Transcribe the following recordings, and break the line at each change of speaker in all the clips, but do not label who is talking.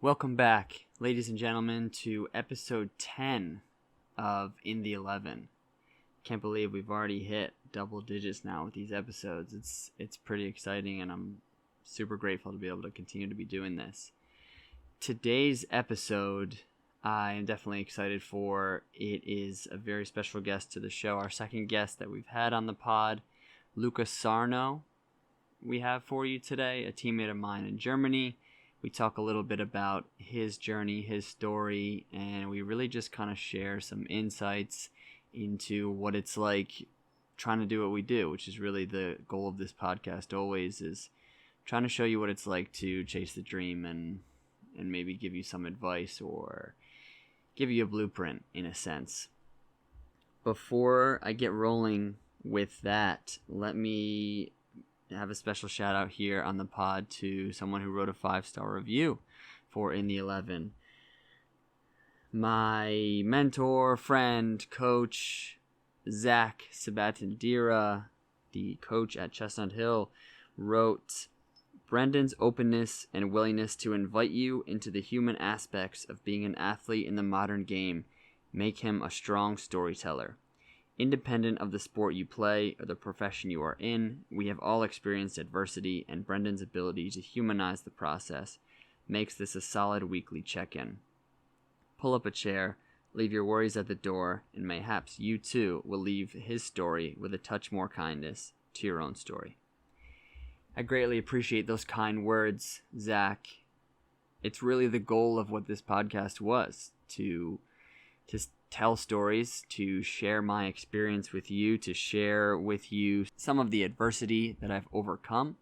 Welcome back, ladies and gentlemen, to episode 10 of In the 11. Can't believe we've already hit double digits now with these episodes. It's pretty exciting, and I'm super grateful to be able to continue to be doing this. Today's episode, I am definitely excited for. It is a very special guest to the show, our second guest that we've had on the pod, Luca Sarno. We have for you today, a teammate of mine in Germany. We talk a little bit about his journey, his story, and we really just kind of share some insights into what it's like trying to do what we do, which is really the goal of this podcast always, is trying to show you what it's like to chase the dream and maybe give you some advice or give you a blueprint in a sense. Before I get rolling with that, let me have a special shout out here on the pod to someone who wrote a 5-star review for In the 11. My mentor, friend, coach, Zach Sabatindira, the coach at Chestnut Hill, wrote, "Brendan's openness and willingness to invite you into the human aspects of being an athlete in the modern game make him a strong storyteller. Independent of the sport you play or the profession you are in, we have all experienced adversity, and Brendan's ability to humanize the process makes this a solid weekly check-in. Pull up a chair, leave your worries at the door, and mayhaps you too will leave his story with a touch more kindness to your own story." I greatly appreciate those kind words, Zach. It's really the goal of what this podcast was, to tell stories, to share my experience with you, to share with you some of the adversity that I've overcome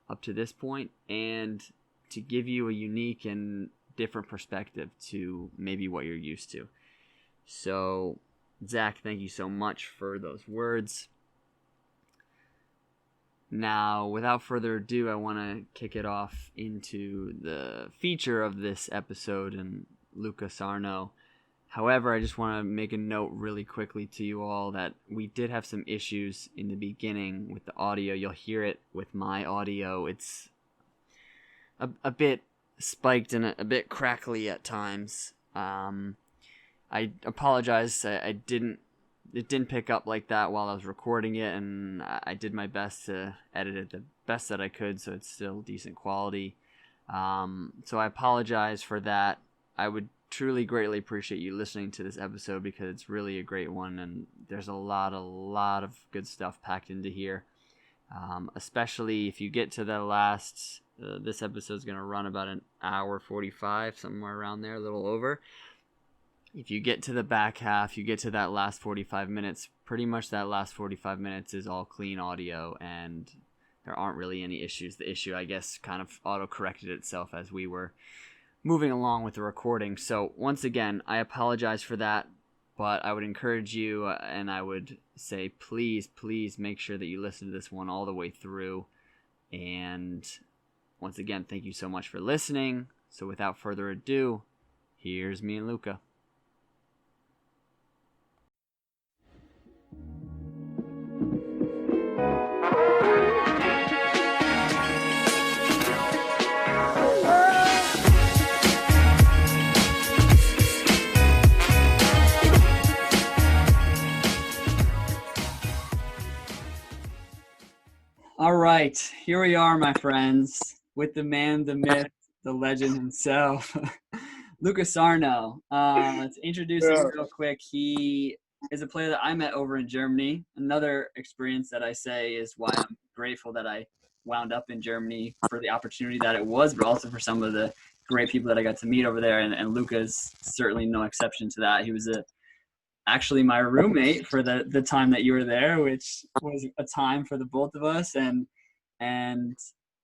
up to this point, and to give you a unique and different perspective to maybe what you're used to. So, Zach, thank you so much for those words. Now, without further ado, I want to kick it off into the feature of this episode and Luca Sarno. However, I just want to make a note really quickly to you all that we did have some issues in the beginning with the audio. You'll hear it with my audio. It's a bit spiked and a bit crackly at times. I apologize. It didn't pick up like that while I was recording it, and I did my best to edit it the best that I could so it's still decent quality. So I apologize for that. I would truly greatly appreciate you listening to this episode because it's really a great one, and there's a lot of good stuff packed into here. Especially if you get to the last, this episode's going to run about an hour 45, somewhere around there, a little over. If you get to the back half, you get to that last 45 minutes, pretty much that last 45 minutes is all clean audio, and there aren't really any issues. The issue, I guess, kind of auto-corrected itself as we were moving along with the recording. So once again, I apologize for that, but I would encourage you and I would say please make sure that you listen to this one all the way through. And once again, thank you so much for listening. So without further ado, here's me and Luca. All right, here we are, my friends, with the man, the myth, the legend himself, Luca Sarno. Let's introduce him real quick. He is a player that I met over in Germany. Another experience that I say is why I'm grateful that I wound up in Germany for the opportunity that it was, but also for some of the great people that I got to meet over there. And Luca's certainly no exception to that. He was actually my roommate for the time that you were there, which was a time for the both of us. And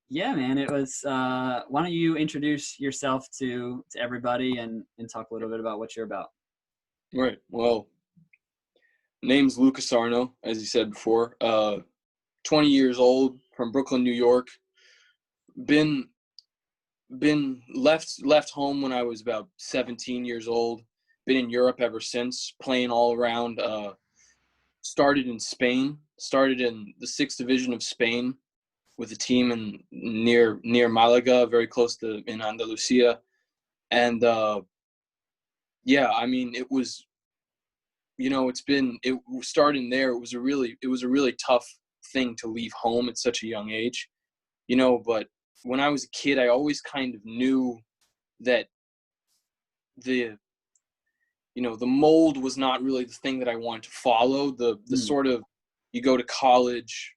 yeah, man, it was, why don't you introduce yourself to everybody and talk a little bit about what you're about.
Right. Well, name's Luca Sarno, as you said before, 20 years old, from Brooklyn, New York. Been left home when I was about 17 years old. Been in Europe ever since, playing all around. Started in Spain. Started in the 6th division of Spain with a team near Malaga, very close to in Andalusia. And yeah, I mean, it was, it starting there. It was a really tough thing to leave home at such a young age, but when I was a kid, I always kind of knew that the the mold was not really the thing that I wanted to follow. The
Mm.
sort of, you go to college,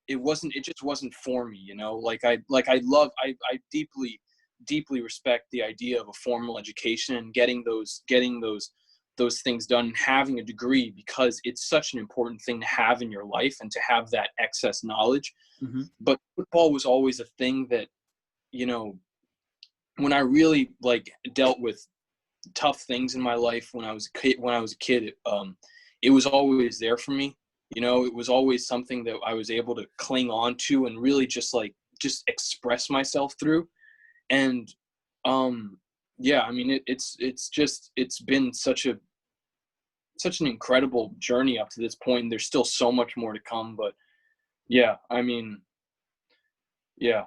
it just wasn't for me, I deeply respect the idea of a formal education and getting those things done and having a degree, because it's such an important thing to have in your life and to have that excess knowledge.
Mm-hmm.
But football was always a thing that, you know, when I really dealt with tough things in my life when I was a kid, it was always there for me. It was always something that I was able to cling on to and really just express myself through. And yeah, I mean, it's been such an incredible journey up to this point, and there's still so much more to come. But yeah, I mean, yeah.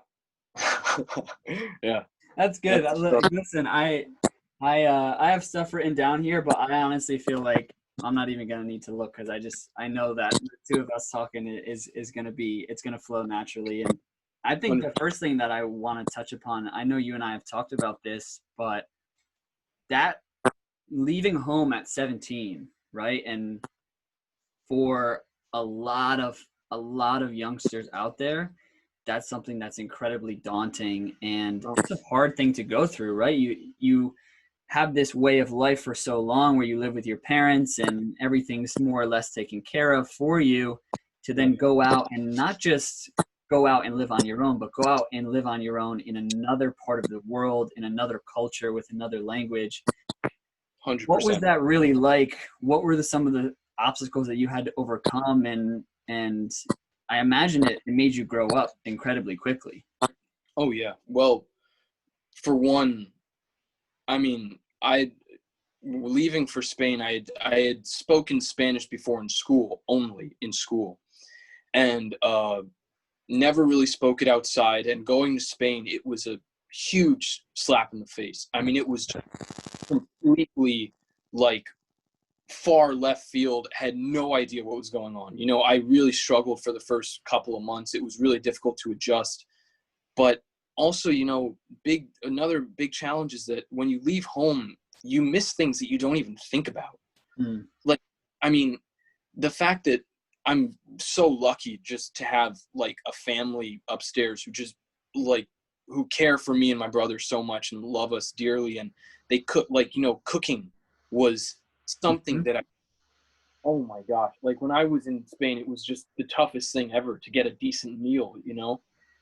Yeah,
That's good.
that's
Listen, I have stuff written down here, but I honestly feel like I'm not even gonna need to look because I know that the two of us talking is gonna be it's gonna flow naturally. And I think the first thing that I want to touch upon, I know you and I have talked about this, but that leaving home at 17, right? And for a lot of youngsters out there, that's something that's incredibly daunting, and it's a hard thing to go through, right? You have this way of life for so long where you live with your parents and everything's more or less taken care of for you, to then go out and not just go out and live on your own, but go out and live on your own in another part of the world, in another culture, with another language.
100%.
What was that really like? What were some of the obstacles that you had to overcome? And I imagine it made you grow up incredibly quickly.
Oh yeah. Well, for one, I mean, I leaving for Spain, I had spoken Spanish before in school, only in school, and never really spoke it outside. And going to Spain, it was a huge slap in the face. I mean, it was completely like far left field. Had no idea what was going on. I really struggled for the first couple of months. It was really difficult to adjust. But also, another big challenge is that when you leave home, you miss things that you don't even think about.
Mm.
Like, I mean, the fact that I'm so lucky just to have a family upstairs who care for me and my brother so much and love us dearly. And they cook, cooking was something
Mm-hmm.
that oh my gosh, when I was in Spain, it was just the toughest thing ever to get a decent meal,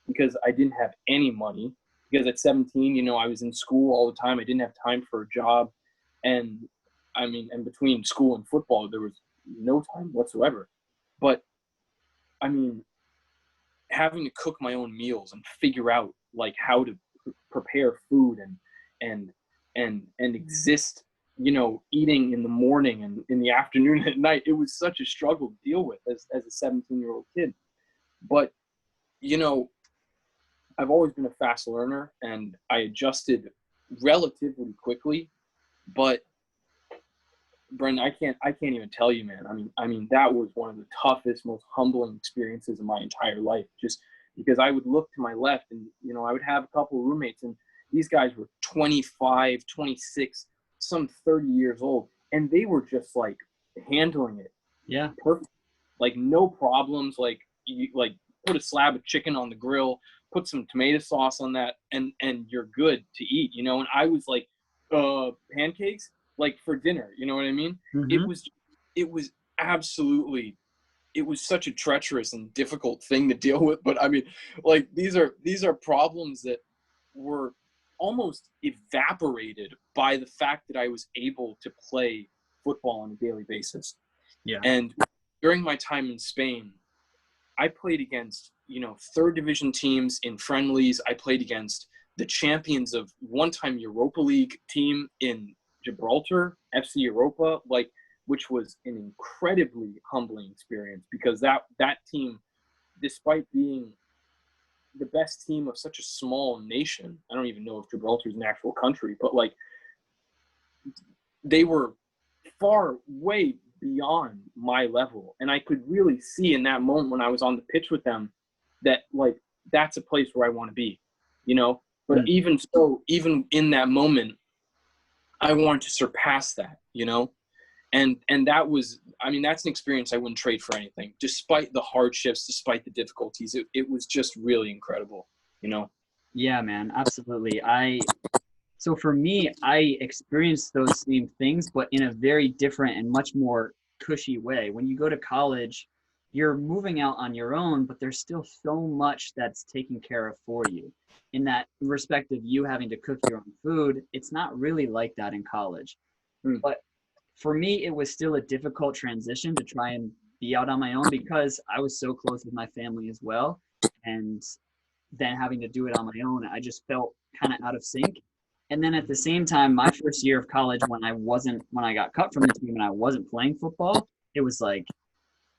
because I didn't have any money. Because at 17, I was in school all the time. I didn't have time for a job. And I mean, and between school and football, there was no time whatsoever. But I mean, having to cook my own meals and figure out how to prepare food and exist, eating in the morning and in the afternoon and at night, it was such a struggle to deal with as a 17-year-old kid. But I've always been a fast learner, and I adjusted relatively quickly. But Brendan, I can't even tell you, man. I mean, that was one of the toughest, most humbling experiences of my entire life. Just because I would look to my left, and I would have a couple of roommates, and these guys were 25, 26, some 30 years old, and they were just handling it.
Yeah.
Perfect. No problems. You put a slab of chicken on the grill, put some tomato sauce on that, and you're good to eat. And I was pancakes for dinner. You know what I mean?
Mm-hmm.
It was absolutely, it was such a treacherous and difficult thing to deal with. But I mean, these are problems that were almost evaporated by the fact that I was able to play football on a daily basis.
Yeah.
And during my time in Spain, I played against, third division teams in friendlies. I played against the champions of one-time Europa League team in Gibraltar, FC Europa, which was an incredibly humbling experience, because that team, despite being, the best team of such a small nation. I don't even know if Gibraltar is an actual country, but like they were far way beyond my level. And I could really see in that moment when I was on the pitch with them that like that's a place where I want to be, you know? But even so, even in that moment, I wanted to surpass that, you know? And that was, I mean, that's an experience I wouldn't trade for anything. Despite the hardships, despite the difficulties, it was just really incredible, you know?
Yeah, man, absolutely. So for me, I experienced those same things, but in a very different and much more cushy way. When you go to college, you're moving out on your own, but there's still so much that's taken care of for you. In that respect of you having to cook your own food, it's not really like that in college.
Mm.
But for me, it was still a difficult transition to try and be out on my own because I was so close with my family as well. And then having to do it on my own, I just felt kind of out of sync. And then at the same time, my first year of college, when I got cut from the team and I wasn't playing football, it was like,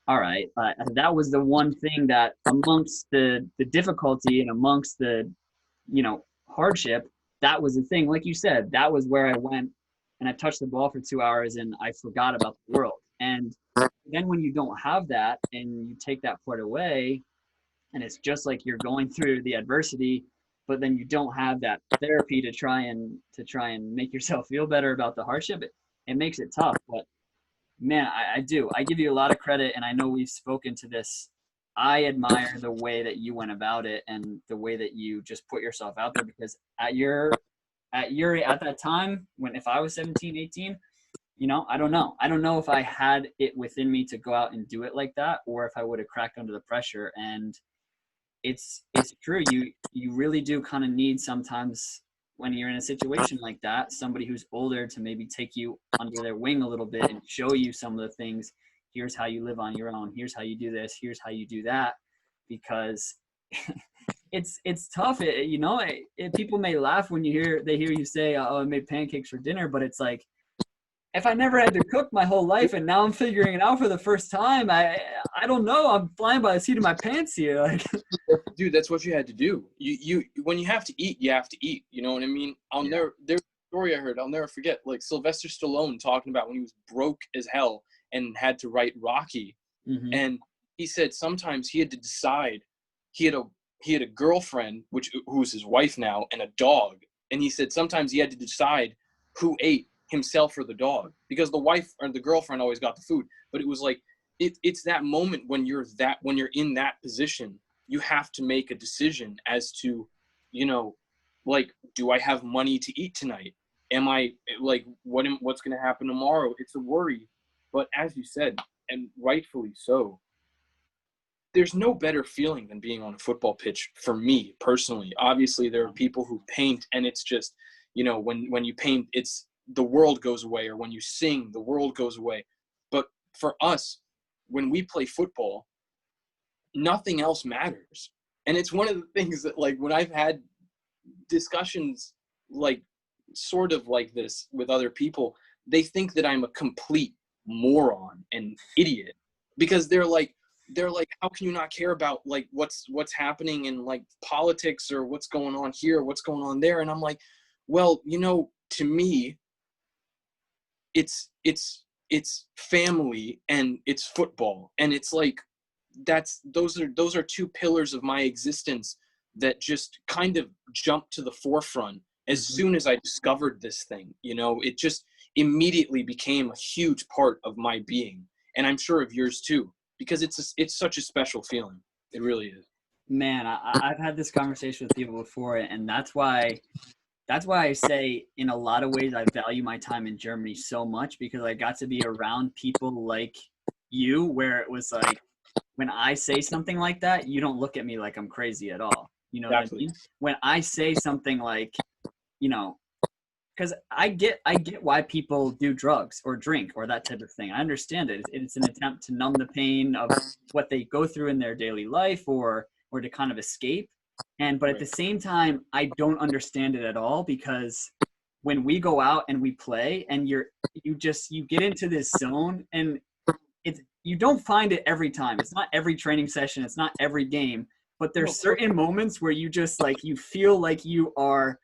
all right, that was the one thing that amongst the difficulty and amongst the, hardship, that was the thing. Like you said, that was where I went and I touched the ball for 2 hours and I forgot about the world. And then when you don't have that and you take that part away, and it's just like you're going through the adversity, but then you don't have that therapy to try and make yourself feel better about the hardship. It makes it tough. But man, I give you a lot of credit, and I know we've spoken to this. I admire the way that you went about it and the way that you just put yourself out there, because at that time, if I was 17, 18, I don't know. I don't know if I had it within me to go out and do it like that, or if I would have cracked under the pressure. And it's true. You really do kind of need sometimes, when you're in a situation like that, somebody who's older to maybe take you under their wing a little bit and show you some of the things. Here's how you live on your own. Here's how you do this. Here's how you do that. Because it's tough. People may laugh when they hear you say, "Oh, I made pancakes for dinner," but it's like, if I never had to cook my whole life and now I'm figuring it out for the first time, I don't know. I'm flying by the seat of my pants here. Like,
dude, that's what you had to do. You when you have to eat, you have to eat. You know what I mean? There's a story I heard, I'll never forget. Like Sylvester Stallone talking about when he was broke as hell and had to write Rocky.
mm-hmm.
And he said sometimes he had to decide. He had a girlfriend, who's his wife now, and a dog. And he said sometimes he had to decide who ate, himself or the dog, because the wife or the girlfriend always got the food. But it was like it's that moment when you're in that position, you have to make a decision as to, like, do I have money to eat tonight? Am I like what's going to happen tomorrow? It's a worry. But as you said, and rightfully so, there's no better feeling than being on a football pitch for me personally. Obviously there are people who paint and it's just, when you paint, it's the world goes away, or when you sing, the world goes away. But for us, when we play football, nothing else matters. And it's one of the things that, like, when I've had discussions like sort of like this with other people, they think that I'm a complete moron and idiot, because they're like, how can you not care about like what's happening in like politics, or what's going on here, what's going on there? And I'm like, well, to me, it's family and it's football, and it's like those are two pillars of my existence that just kind of jumped to the forefront as soon as I discovered this thing. It just immediately became a huge part of my being, and I'm sure of yours too, because it's such a special feeling. It really is.
Man, I've had this conversation with people before, and that's why I say, in a lot of ways, I value my time in Germany so much, because I got to be around people like you, where it was like, when I say something like that, you don't look at me like I'm crazy at all. You know
Exactly.
what I mean? When I say something like, because I get why people do drugs or drink or that type of thing. I understand it. It's an attempt to numb the pain of what they go through in their daily life, or to kind of escape. But at the same time, I don't understand it at all, because when we go out and we play, and you get into this zone, and you don't find it every time. It's not every training session. It's not every game.
but there's certain moments where you just like, you feel like you are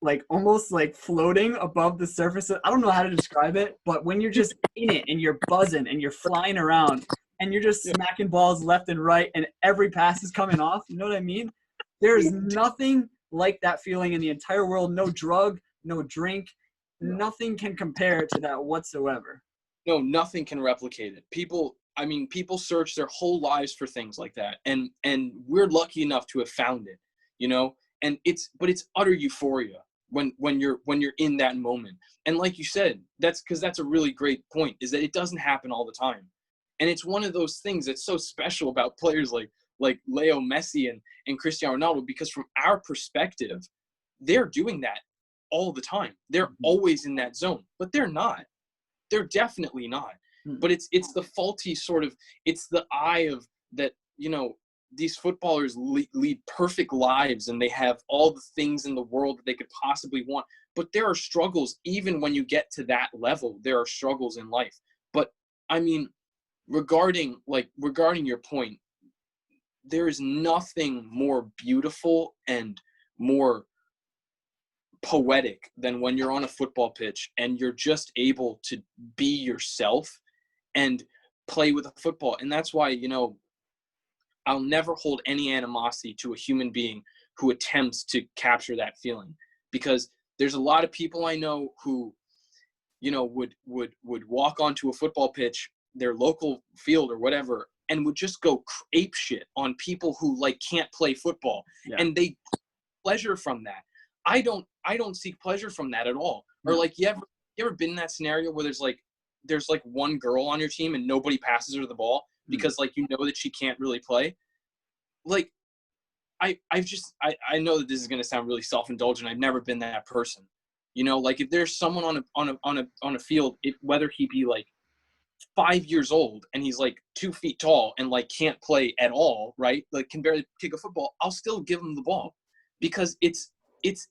like almost like floating above the surface. I don't know how to describe it, but when you're just in it and you're buzzing and you're flying around and you're just smacking balls left and right and every pass is coming off, you know what I mean? There's nothing like that feeling in the entire world. No drug, no drink, nothing can compare to that whatsoever.
No, nothing can replicate it. People search their whole lives for things like that, and we're lucky enough to have found it, you know. And it's utter euphoria when you're in that moment. And like you said, that's a really great point, is that it doesn't happen all the time. And it's one of those things that's so special about players like Leo Messi and Cristiano Ronaldo, because from our perspective, they're doing that all the time. They're always in that zone, but they're not. They're definitely not. But it's the faulty sort of, it's the eye of that, you know, these footballers lead perfect lives and they have all the things in the world that they could possibly want. But there are struggles, even when you get to that level, there are struggles in life. But I mean, regarding your point, there is nothing more beautiful and more poetic than when you're on a football pitch and you're just able to be yourself and play with a football. And that's why, you know, I'll never hold any animosity to a human being who attempts to capture that feeling, because there's a lot of people I know who, you know, would walk onto a football pitch, their local field or whatever, and would just go ape shit on people who like can't play football. And they pleasure from that. I don't seek pleasure from that at all. Or like, you ever been in that scenario where there's like one girl on your team and nobody passes her the ball because like, you know that she can't really play? Like, I know that this is going to sound really self-indulgent. I've never been that person. You know, like if there's someone on a field, whether he be like 5 years old and he's like 2 feet tall and like can't play at all, right? Like can barely kick a football, I'll still give him the ball, because it's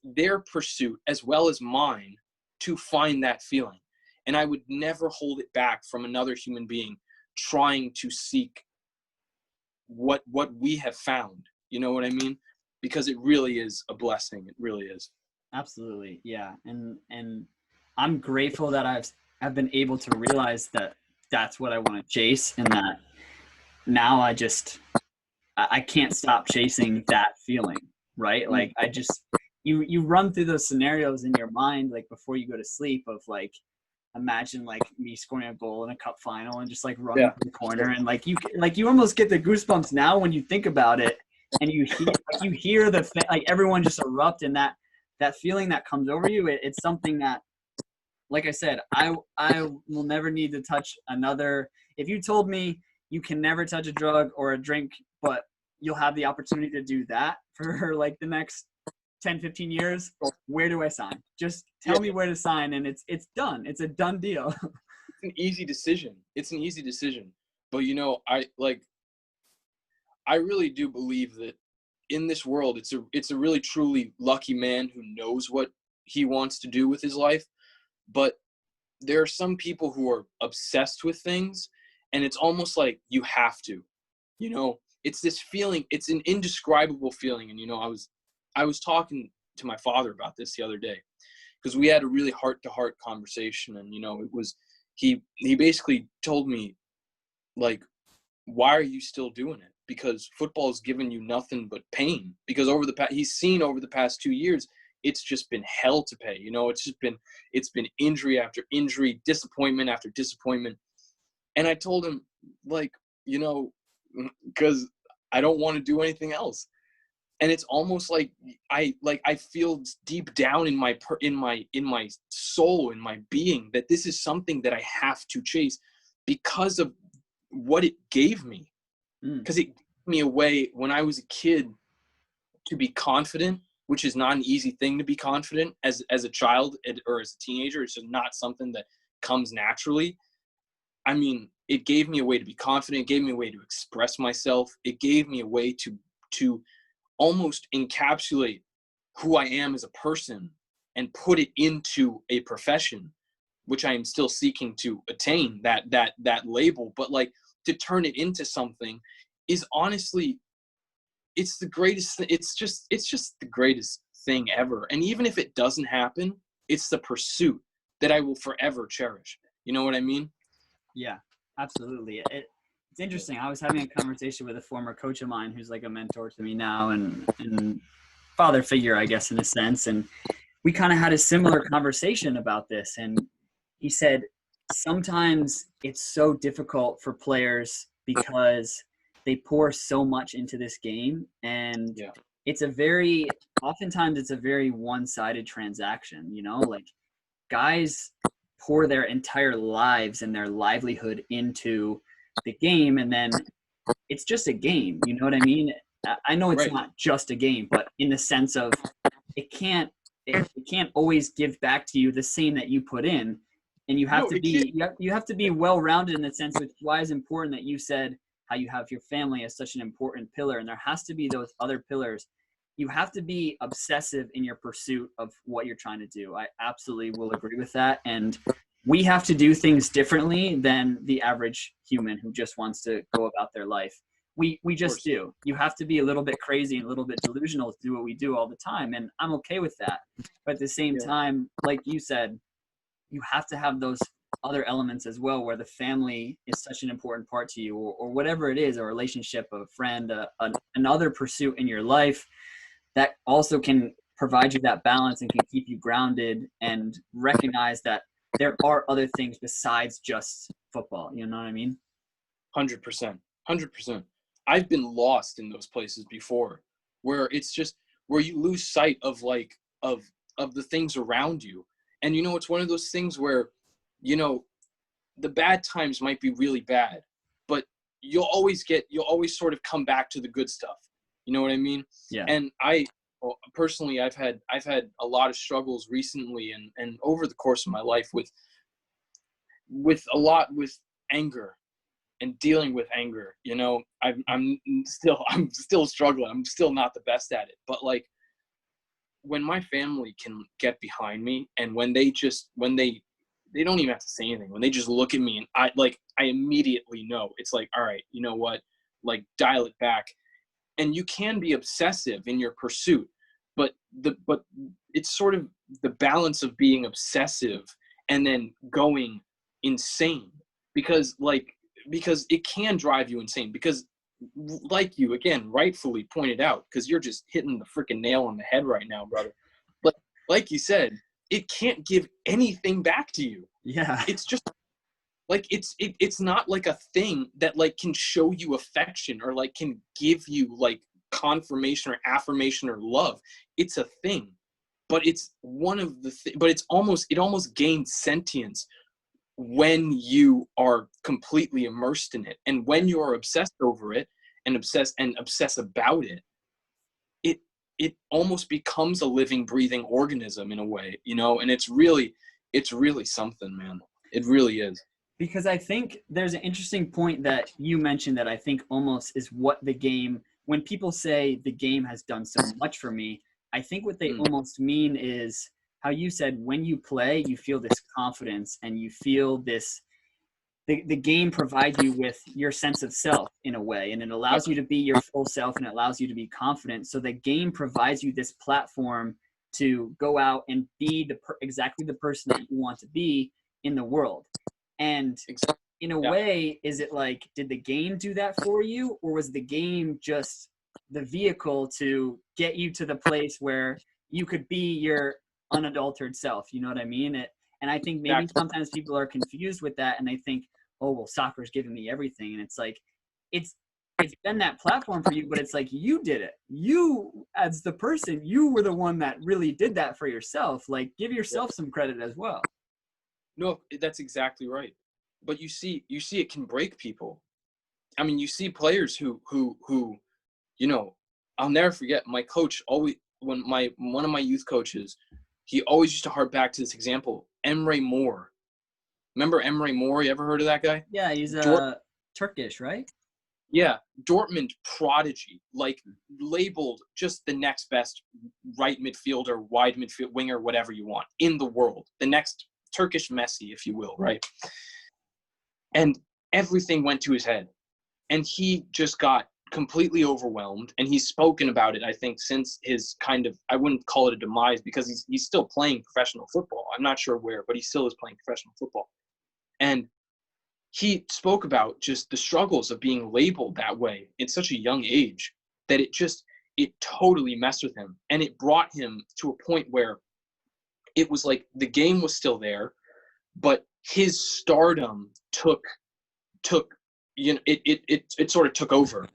their pursuit as well as mine to find that feeling. And I would never hold it back from another human being trying to seek what we have found. You know what I mean? Because it really is a blessing. It really is.
Absolutely. Yeah. And I'm grateful that I've been able to realize that that's what I want to chase, and that now I can't stop chasing that feeling, right? Like I just, you run through those scenarios in your mind, like before you go to sleep, of like, imagine like me scoring a goal in a cup final and just like running to the corner, and like you almost get the goosebumps now when you think about it, and you hear like everyone just erupt, and that feeling that comes over you, it's something that, like I said, I will never need to touch another. If you told me you can never touch a drug or a drink, but you'll have the opportunity to do that for like the next 10, 15 years, where do I sign? Just tell me where to sign, and it's done. It's a done deal.
It's an easy decision. But you know, I really do believe that in this world, it's a really truly lucky man who knows what he wants to do with his life. But there are some people who are obsessed with things, and it's almost like you have to, you know, it's this feeling, it's an indescribable feeling. And, you know, I was talking to my father about this the other day, because we had a really heart-to-heart conversation. And, you know, it was, he basically told me, like, why are you still doing it? Because football has given you nothing but pain. Because he's seen over the past 2 years, it's just been hell to pay. You know, it's been injury after injury, disappointment after disappointment. And I told him, like, you know, because I don't want to do anything else. And it's almost like I feel deep down in my soul, in my being, that this is something that I have to chase because of what it gave me. Because it gave me a way when I was a kid to be confident, which is not an easy thing to be confident as a child or as a teenager. It's just not something that comes naturally. I mean, it gave me a way to be confident. It gave me a way to express myself. It gave me a way to almost encapsulate who I am as a person and put it into a profession, which I am still seeking to attain that label. But like, to turn it into something is honestly it's the greatest. It's just the greatest thing ever. And even if it doesn't happen, it's the pursuit that I will forever cherish. You know what I mean?
Yeah, absolutely. It's interesting. I was having a conversation with a former coach of mine who's like a mentor to me now, and father figure, I guess, in a sense. And we kind of had a similar conversation about this. And he said, sometimes it's so difficult for players because they pour so much into this game, and oftentimes it's a very one-sided transaction, you know, like guys pour their entire lives and their livelihood into the game, and then it's just a game, you know what I mean? I know it's not just a game, but in the sense of it can't always give back to you the same that you put in, and you have to be well-rounded in the sense, which why is important that you said how you have your family as such an important pillar, and there has to be those other pillars. You have to be obsessive in your pursuit of what you're trying to do. I absolutely will agree with that. And we have to do things differently than the average human who just wants to go about their life. We just do. You have to be a little bit crazy and a little bit delusional to do what we do all the time. And I'm okay with that. But at the same time, like you said, you have to have those other elements as well, where the family is such an important part to you, or whatever it is, a relationship, a friend, another pursuit in your life that also can provide you that balance and can keep you grounded and recognize that there are other things besides just football. You know what I mean?
100%. 100%. I've been lost in those places before, where it's just where you lose sight of of the things around you. And, you know, it's one of those things where, you know, the bad times might be really bad, but you'll always sort of come back to the good stuff. You know what I mean?
Yeah.
And personally, I've had a lot of struggles recently and over the course of my life with anger and dealing with anger. You know, I'm still struggling. I'm still not the best at it. But like, when my family can get behind me, and when they don't even have to say anything, when they just look at me, and I immediately know, it's like, all right, you know what, like, dial it back. And you can be obsessive in your pursuit, but it's sort of the balance of being obsessive and then going insane, because it can drive you insane, because like you again rightfully pointed out, because you're just hitting the freaking nail on the head right now, brother. But like you said, it can't give anything back to you.
Yeah.
It's just like it's not like a thing that like can show you affection or like can give you like confirmation or affirmation or love. It's a thing, but it's one of the but it almost gains sentience when you are completely immersed in it, and when you are obsessed over it and obsess about it, it almost becomes a living, breathing organism in a way, you know. And it's really something, man. It really is.
Because I think there's an interesting point that you mentioned that I think almost is what the game, when people say the game has done so much for me, I think what they almost mean is how you said, when you play, you feel this confidence and you feel this, the game provides you with your sense of self in a way, and it allows you to be your full self, and it allows you to be confident. So the game provides you this platform to go out and be exactly the person that you want to be in the world. And in a way, is it like, did the game do that for you, or was the game just the vehicle to get you to the place where you could be your unadulterated self? You know what I mean? And I think maybe sometimes people are confused with that, and they think, oh, well, soccer's giving me everything. And it's like, it's been that platform for you, but it's like, you did it. You, as the person, you were the one that really did that for yourself. Like, give yourself some credit as well.
No, that's exactly right. But you see it can break people. I mean, you see players who, you know, I'll never forget my coach always, one of my youth coaches, he always used to harp back to this example, Emre Mor. Remember Emre Mor? You ever heard of that guy?
Yeah, he's Turkish, right?
Yeah, Dortmund prodigy, like labeled just the next best right midfielder, wide midfield winger, whatever you want in the world. The next Turkish Messi, if you will, right? And everything went to his head. And he just got completely overwhelmed, and he's spoken about it, I think, since his kind of, I wouldn't call it a demise, because he's still playing professional football. I'm not sure where, but he still is playing professional football. And he spoke about just the struggles of being labeled that way in such a young age, that it totally messed with him. And it brought him to a point where it was like the game was still there, but his stardom took it sort of took over.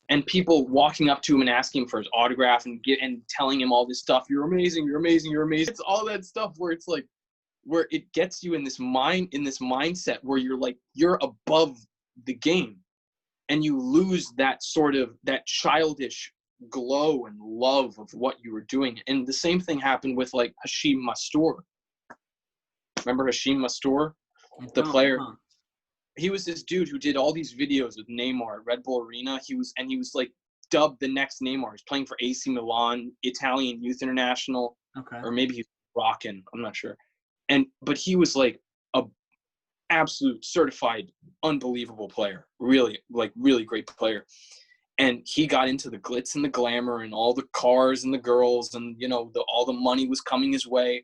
And people walking up to him and asking him for his autograph and telling him all this stuff. You're amazing. You're amazing. You're amazing. It's all that stuff where it's like, where it gets you in this mindset where you're above the game, and you lose that childish glow and love of what you were doing. And the same thing happened with like Hashim Mastour. Remember Hashim Mastour, the player? He was this dude who did all these videos with Neymar at Red Bull Arena. He was like dubbed the next Neymar. He's playing for AC Milan, Italian Youth International, or maybe he's rocking. I'm not sure. But he was like a absolute certified, unbelievable player. Really great player. And he got into the glitz and the glamour and all the cars and the girls, and all the money was coming his way.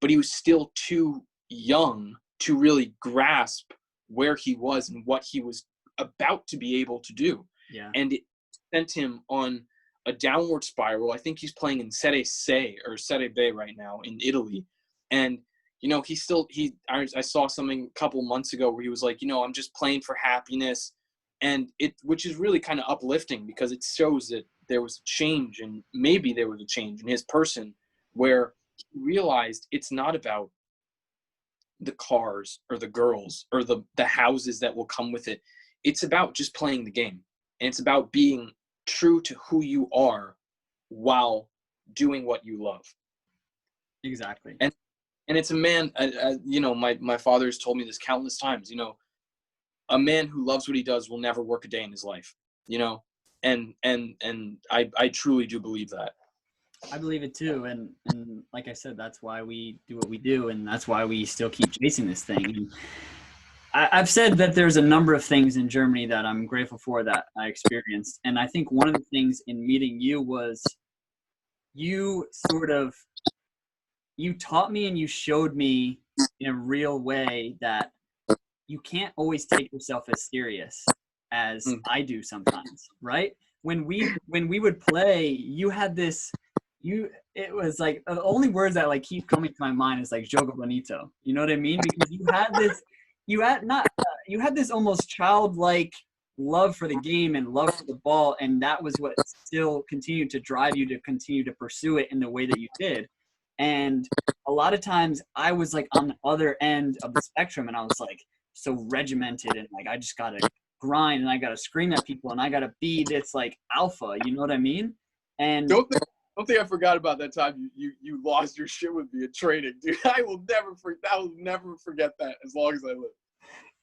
But he was still too young to really grasp where he was and what he was about to be able to do.
Yeah. And
it sent him on a downward spiral. I think he's playing in Serie C or Serie B right now in Italy. And, I saw something a couple months ago where he was like, I'm just playing for happiness. And which is really kind of uplifting, because it shows that there was a change, and maybe there was a change in his person, where he realized it's not about the cars or the girls or the houses that will come with it. It's about just playing the game, and it's about being true to who you are while doing what you love.
Exactly.
And it's a man, my father has told me this countless times, a man who loves what he does will never work a day in his life, and I truly do believe that.
I believe it too. And like I said, that's why we do what we do. And that's why we still keep chasing this thing. And I've said that there's a number of things in Germany that I'm grateful for that I experienced. And I think one of the things in meeting you was you taught me and you showed me in a real way that you can't always take yourself as serious as I do sometimes, right? When we would play, you had this, it was like the only words that like keep coming to my mind is like jogo bonito. You know what I mean? Because you had this almost childlike love for the game and love for the ball, and that was what still continued to drive you to continue to pursue it in the way that you did. And a lot of times I was like on the other end of the spectrum, and I was like so regimented, and like I just gotta grind, and I gotta scream at people, and I gotta be this like alpha. You know what I mean? And
don't think I forgot about that time you lost your shit with me in training, dude. I will never forget that as long as I live.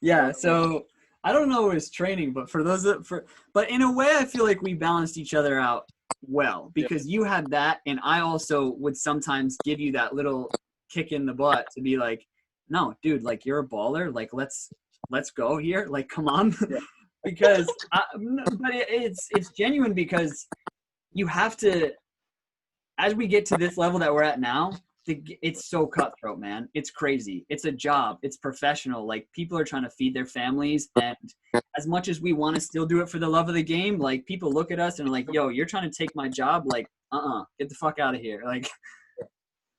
Yeah. So I don't know his training, but but in a way, I feel like we balanced each other out well, because you had that, and I also would sometimes give you that little kick in the butt to be like, no, dude, like you're a baller, like let's go here, like come on. Because but it's genuine, because you have to, as we get to this level that we're at now, it's so cutthroat, man. It's crazy. It's a job. It's professional. Like people are trying to feed their families, and as much as we want to still do it for the love of the game, like people look at us and are like, yo, you're trying to take my job. Like, get the fuck out of here. Like,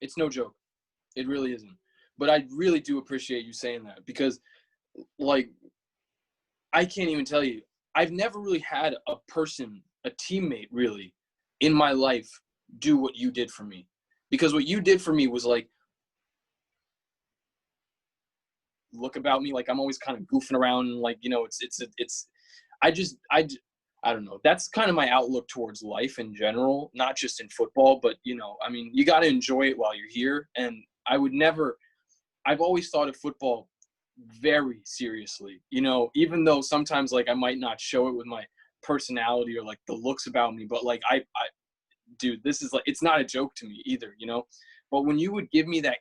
it's no joke. It really isn't. But I really do appreciate you saying that, because like, I can't even tell you, I've never really had a teammate really in my life do what you did for me. Because what you did for me was like, look about me, like I'm always kind of goofing around, and like, I don't know. That's kind of my outlook towards life in general, not just in football, but I mean, you got to enjoy it while you're here. And I've always thought of football very seriously, even though sometimes like I might not show it with my personality or like the looks about me, but like dude, this is like, it's not a joke to me either, but when you would give me that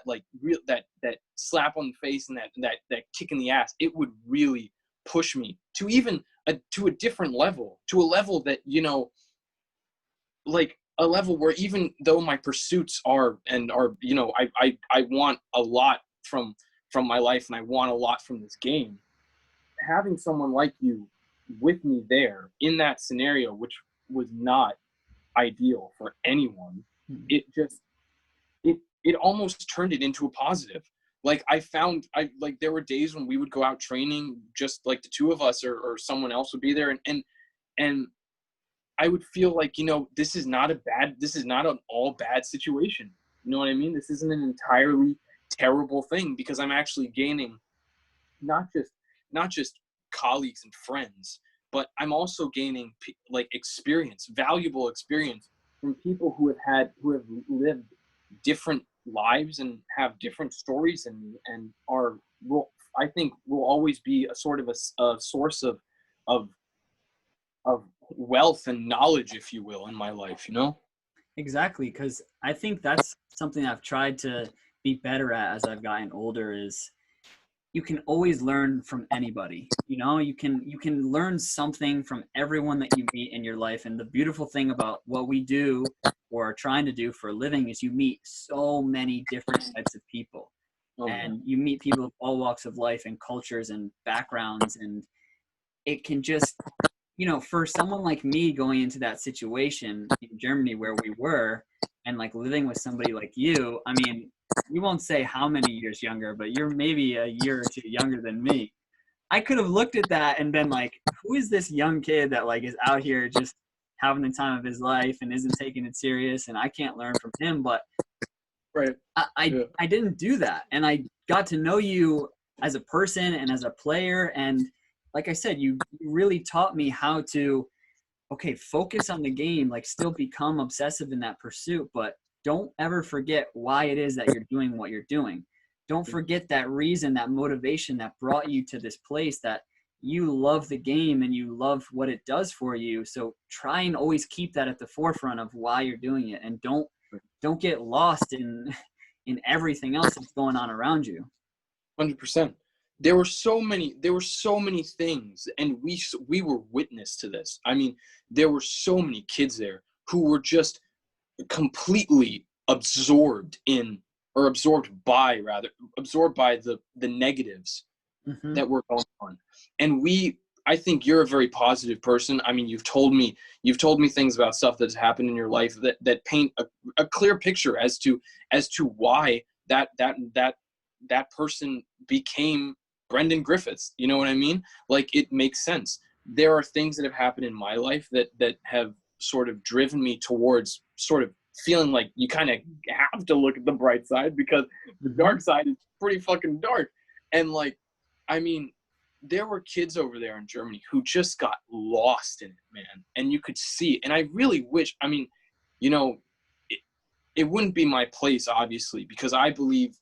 like real, that slap on the face and that kick in the ass, it would really push me to even to a different level, to a level that, you know, like a level where even though my pursuits are, you know, I want a lot from my life, and I want a lot from this game, having someone like you with me there in that scenario, which was not ideal for anyone, it just, it almost turned it into a positive. Like there were days when we would go out training, just like the two of us, or someone else would be there, and I would feel like, you know, this is not an all bad situation. You know what I mean? This isn't an entirely terrible thing, because I'm actually gaining not just colleagues and friends, but I'm also gaining like experience, valuable experience from people who have lived different lives and have different stories, and I think will always be a sort of a source of wealth and knowledge, if you will, in my life, you know?
Exactly, because I think that's something I've tried to be better at as I've gotten older, is you can always learn from anybody. You know, you can learn something from everyone that you meet in your life. And the beautiful thing about what we do or are trying to do for a living is you meet so many different types of people. And you meet people of all walks of life and cultures and backgrounds, and it can just, you know, for someone like me going into that situation in Germany where we were, and like living with somebody like you, I mean, you won't say how many years younger, but you're maybe a year or two younger than me. I could have looked at that and been like, who is this young kid that like is out here just having the time of his life and isn't taking it serious, and I can't learn from him. But
right.
I didn't do that. And I got to know you as a person and as a player. And like I said, you really taught me how to, okay, focus on the game, like still become obsessive in that pursuit, but don't ever forget why it is that you're doing what you're doing. Don't forget that reason, that motivation that brought you to this place, that you love the game and you love what it does for you. So try and always keep that at the forefront of why you're doing it, and don't get lost in everything else that's going on around you.
100%. There were so many things, and we were witness to this. I mean, there were so many kids there who were just completely absorbed by the negatives that were going on. And I think you're a very positive person. I mean, you've told me things about stuff that's happened in your life that paint a clear picture as to why that person became Brendan Griffiths. You know what I mean? Like, it makes sense. There are things that have happened in my life that have sort of driven me towards sort of feeling like you kind of have to look at the bright side, because the dark side is pretty fucking dark. And like, I mean, there were kids over there in Germany who just got lost in it, man. And you could see it. And I really wish, I mean, you know, it wouldn't be my place, obviously, because I believe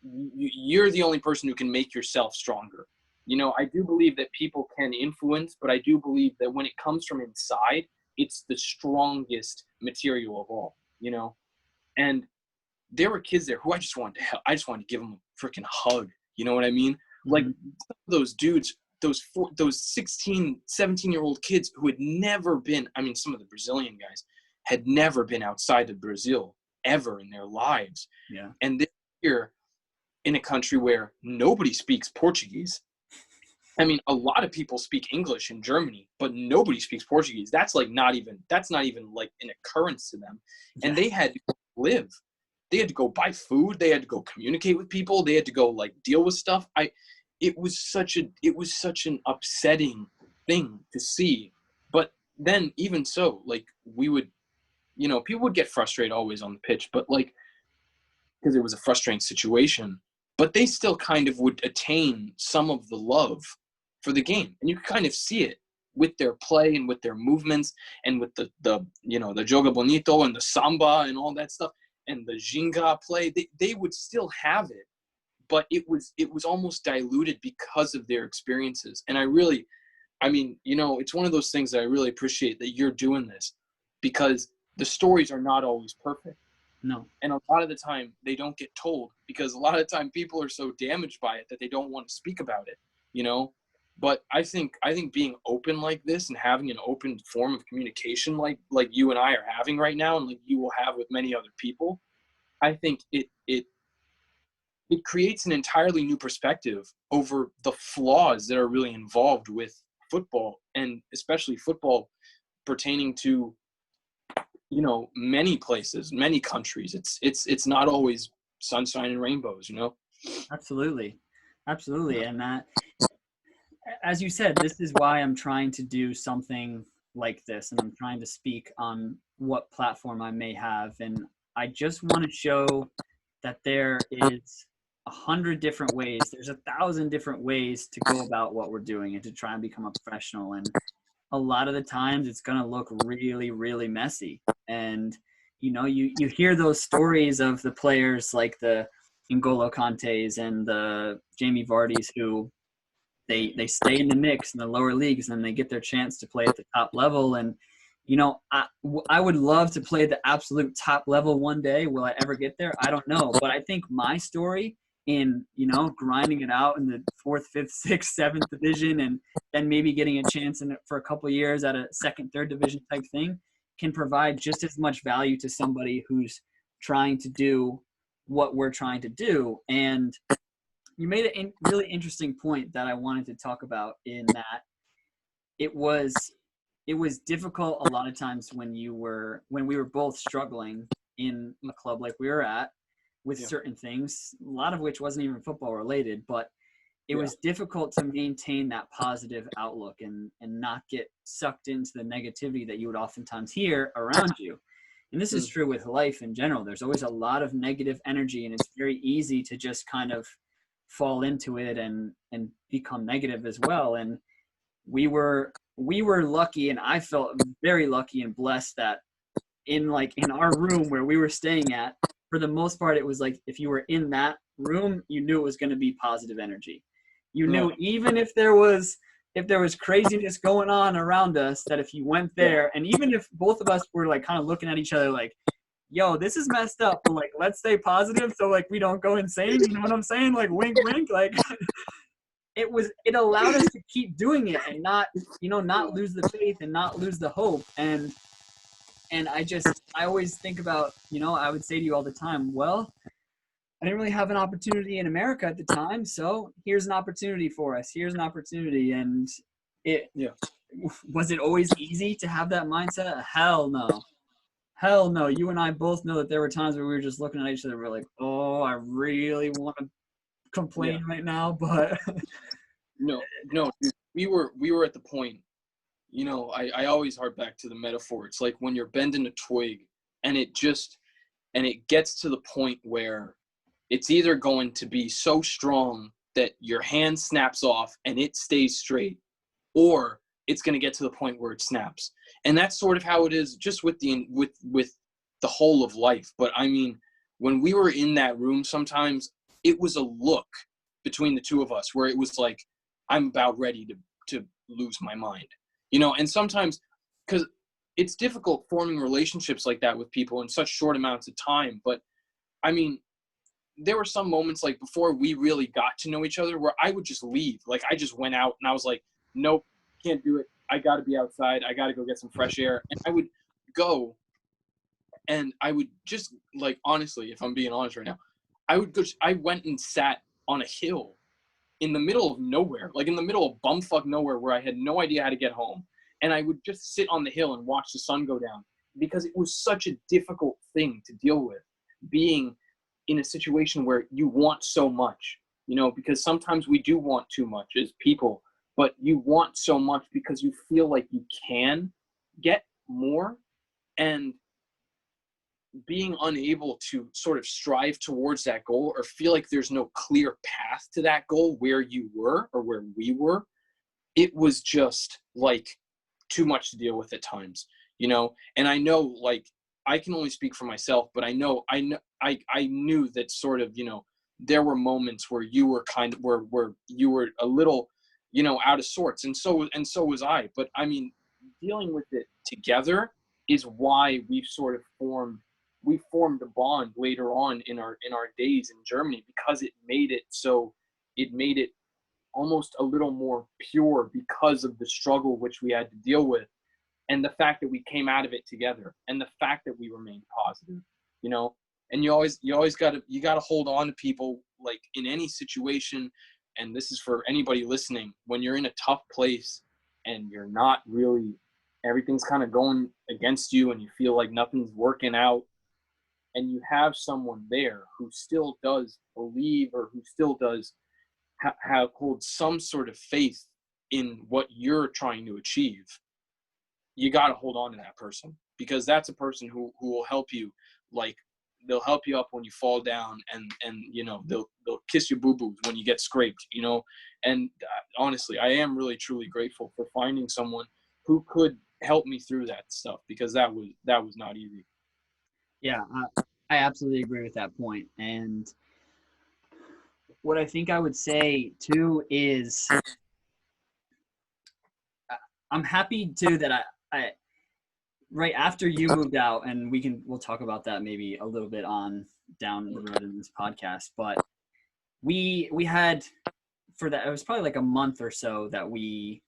you're the only person who can make yourself stronger. You know, I do believe that people can influence, but I do believe that when it comes from inside, it's the strongest material of all, you know? And there were kids there who I just wanted to help. I just wanted to give them a freaking hug. You know what I mean? Like, those dudes, those 16, 17-year-old kids who had never been, I mean, some of the Brazilian guys had never been outside of Brazil ever in their lives.
Yeah.
And they're here in a country where nobody speaks Portuguese. I mean, a lot of people speak English in Germany, but nobody speaks Portuguese. That's not even like an occurrence to them. And they had to live. They had to go buy food. They had to go communicate with people. They had to go like deal with stuff. It was such an upsetting thing to see. But then even so, like, we would, you know, people would get frustrated always on the pitch, but like, because it was a frustrating situation, but they still kind of would attain some of the love for the game. And you could kind of see it with their play and with their movements and with the you know, the joga bonito and the samba and all that stuff and the ginga play. They would still have it, but it was almost diluted because of their experiences. And I mean, you know, it's one of those things that I really appreciate that you're doing this, because the stories are not always perfect.
No.
And a lot of the time they don't get told, because a lot of the time people are so damaged by it that they don't want to speak about it, you know? But I think being open like this and having an open form of communication like you and I are having right now, and like you will have with many other people, I think it creates an entirely new perspective over the flaws that are really involved with football, and especially football pertaining to, you know, many places, many countries. It's not always sunshine and rainbows, you know?
Absolutely. Absolutely. And that, as you said, this is why I'm trying to do something like this, and I'm trying to speak on what platform I may have. And I just want to show that there is 100 different ways, there's 1,000 different ways to go about what we're doing and to try and become a professional. And a lot of the times it's going to look really, really messy. And, you know, you hear those stories of the players like the N'Golo Kantes and the Jamie Vardys who they stay in the mix in the lower leagues, and they get their chance to play at the top level. And, you know, I would love to play the absolute top level one day. Will I ever get there? I don't know. But I think my story in, you know, grinding it out in the 4th, 5th, 6th, 7th division, and then maybe getting a chance in it for a couple of years at a 2nd, 3rd division type thing, can provide just as much value to somebody who's trying to do what we're trying to do. And you made a really interesting point that I wanted to talk about, in that it was difficult a lot of times when we were both struggling in a club like we were at with certain things, a lot of which wasn't even football related, but it was difficult to maintain that positive outlook and not get sucked into the negativity that you would oftentimes hear around you. And this is true with life in general. There's always a lot of negative energy, and it's very easy to just kind of fall into it and become negative as well. And we were lucky, and I felt very lucky and blessed that in our room where we were staying at, for the most part, it was like, if you were in that room, you knew it was going to be positive energy. You knew even if there was craziness going on around us, that if you went there, and even if both of us were like kind of looking at each other like, yo, this is messed up, but like, let's stay positive so like we don't go insane. You know what I'm saying? Like, wink, wink. Like, it allowed us to keep doing it and not lose the faith and not lose the hope. And I always think about, you know, I would say to you all the time, well, I didn't really have an opportunity in America at the time, so here's an opportunity for us. Here's an opportunity. And was it always easy to have that mindset? Hell no. Hell no. You and I both know that there were times where we were just looking at each other. We're like, oh, I really want to complain right now, but
no, dude, we were at the point, you know, I always harp back to the metaphor. It's like when you're bending a twig and it gets to the point where it's either going to be so strong that your hand snaps off and it stays straight, or it's going to get to the point where it snaps. And that's sort of how it is just with the whole of life. But I mean, when we were in that room, sometimes it was a look between the two of us where it was like, I'm about ready to lose my mind, you know. And sometimes, because it's difficult forming relationships like that with people in such short amounts of time. But I mean, there were some moments like before we really got to know each other where I would just leave. Like, I just went out and I was like, nope, can't do it. I got to be outside. I got to go get some fresh air. And I would go, and I would just, like, honestly, if I'm being honest right now, I went and sat on a hill in the middle of nowhere, like in the middle of bumfuck nowhere, where I had no idea how to get home. And I would just sit on the hill and watch the sun go down, because it was such a difficult thing to deal with, being in a situation where you want so much, you know, because sometimes we do want too much as people, but you want so much because you feel like you can get more, and being unable to sort of strive towards that goal, or feel like there's no clear path to that goal where you were or where we were, it was just like too much to deal with at times, you know. And I know, like, I can only speak for myself, but I knew that sort of, you know, there were moments where you were kind of where you were a little, you know, out of sorts, and so was I. But I mean, dealing with it together is why we formed a bond later on in our days in Germany, because it made it almost a little more pure because of the struggle which we had to deal with, and the fact that we came out of it together, and the fact that we remained positive, you know. And you always gotta hold on to people, like, in any situation. And this is for anybody listening: when you're in a tough place and you're not really, everything's kind of going against you and you feel like nothing's working out, and you have someone there who still does believe, or who still does hold some sort of faith in what you're trying to achieve, you got to hold on to that person, because that's a person who will help you. Like, they'll help you up when you fall down, and you know, they'll kiss your boo-boos when you get scraped, you know. And honestly, I am really truly grateful for finding someone who could help me through that stuff, because that was not easy.
Yeah, I absolutely agree with that point. And what I think I would say too is I'm happy too that I right after you moved out, and we'll talk about that maybe a little bit on down the road in this podcast, but we had, for that, it was probably like a month or so that we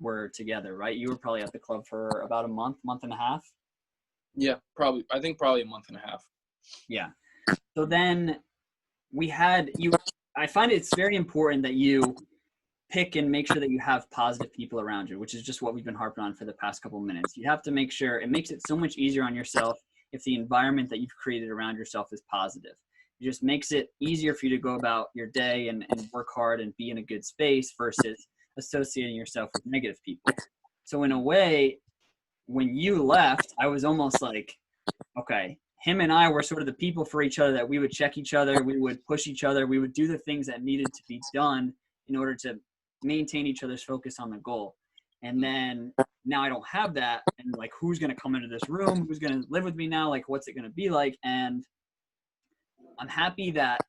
were together, right? You were probably at the club for about a month and a half.
Yeah, probably. I think probably a month and a half.
Yeah. So then we had you. I find it's very important that you pick and make sure that you have positive people around you, which is just what we've been harping on for the past couple of minutes. You have to make sure, it makes it so much easier on yourself if the environment that you've created around yourself is positive. It just makes it easier for you to go about your day and work hard and be in a good space versus associating yourself with negative people. So in a way, when you left, I was almost like, okay, him and I were sort of the people for each other, that we would check each other, we would push each other, we would do the things that needed to be done in order to maintain each other's focus on the goal. And then now I don't have that, and like, who's going to come into this room, who's going to live with me now, like, what's it going to be like? And I'm happy that,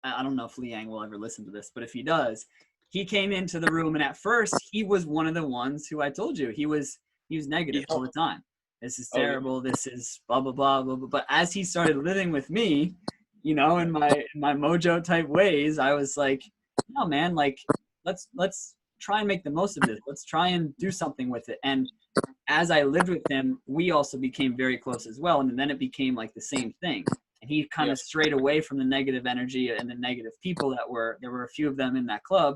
I don't know if Liang will ever listen to this, but if he does, he came into the room, and at first he was one of the ones who, I told you, he was negative all the time. This is terrible, this is blah blah blah blah blah. But as he started living with me, you know, in my mojo type ways, I was like, no man, like, let's try and make the most of this. Let's try and do something with it. And as I lived with him, we also became very close as well. And then it became like the same thing. And he kind of strayed away from the negative energy and the negative people there were a few of them in that club.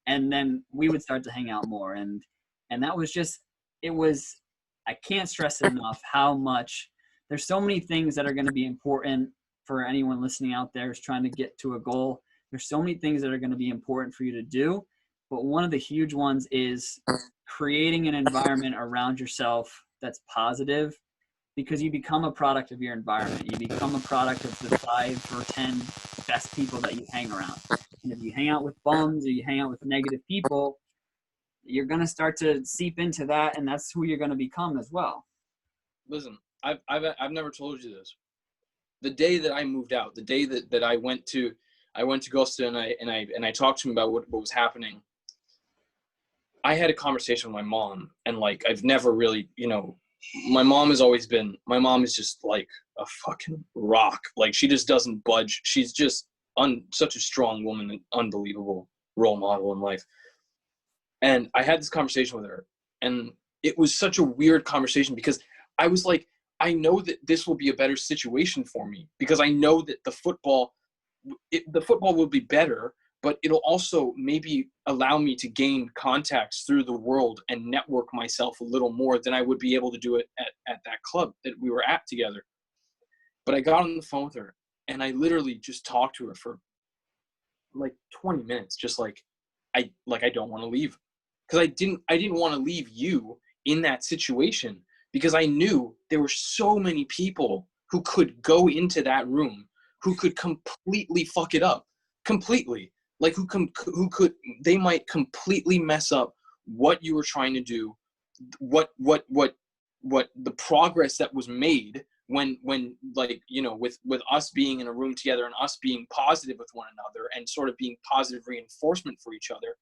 And then we would start to hang out more. And that was just, I can't stress enough how much, there's so many things that are going to be important for anyone listening out there who's trying to get to a goal. There's so many things that are going to be important for you to do. But one of the huge ones is creating an environment around yourself that's positive, because you become a product of your environment. You become a product of the 5 or 10 best people that you hang around. And if you hang out with bums or you hang out with negative people, you're going to start to seep into that, and that's who you're going to become as well.
Listen, I've never told you this. The day that I moved out, the day that I went to Costa and I talked to him about what was happening, I had a conversation with my mom, and like, I've never really, you know, my mom is just like a fucking rock. Like, she just doesn't budge. She's just such a strong woman, an unbelievable role model in life. And I had this conversation with her, and it was such a weird conversation, because I was like, I know that this will be a better situation for me, because I know that the football will be better, but it'll also maybe allow me to gain contacts through the world and network myself a little more than I would be able to do it at that club that we were at together. But I got on the phone with her, and I literally just talked to her for like 20 minutes, just like, I don't want to leave. Because I didn't want to leave you in that situation, because I knew there were so many people who could go into that room, who could completely fuck it up, completely. Like, they might completely mess up what you were trying to do, what the progress that was made when like, you know, with us being in a room together and us being positive with one another and sort of being positive reinforcement for each other.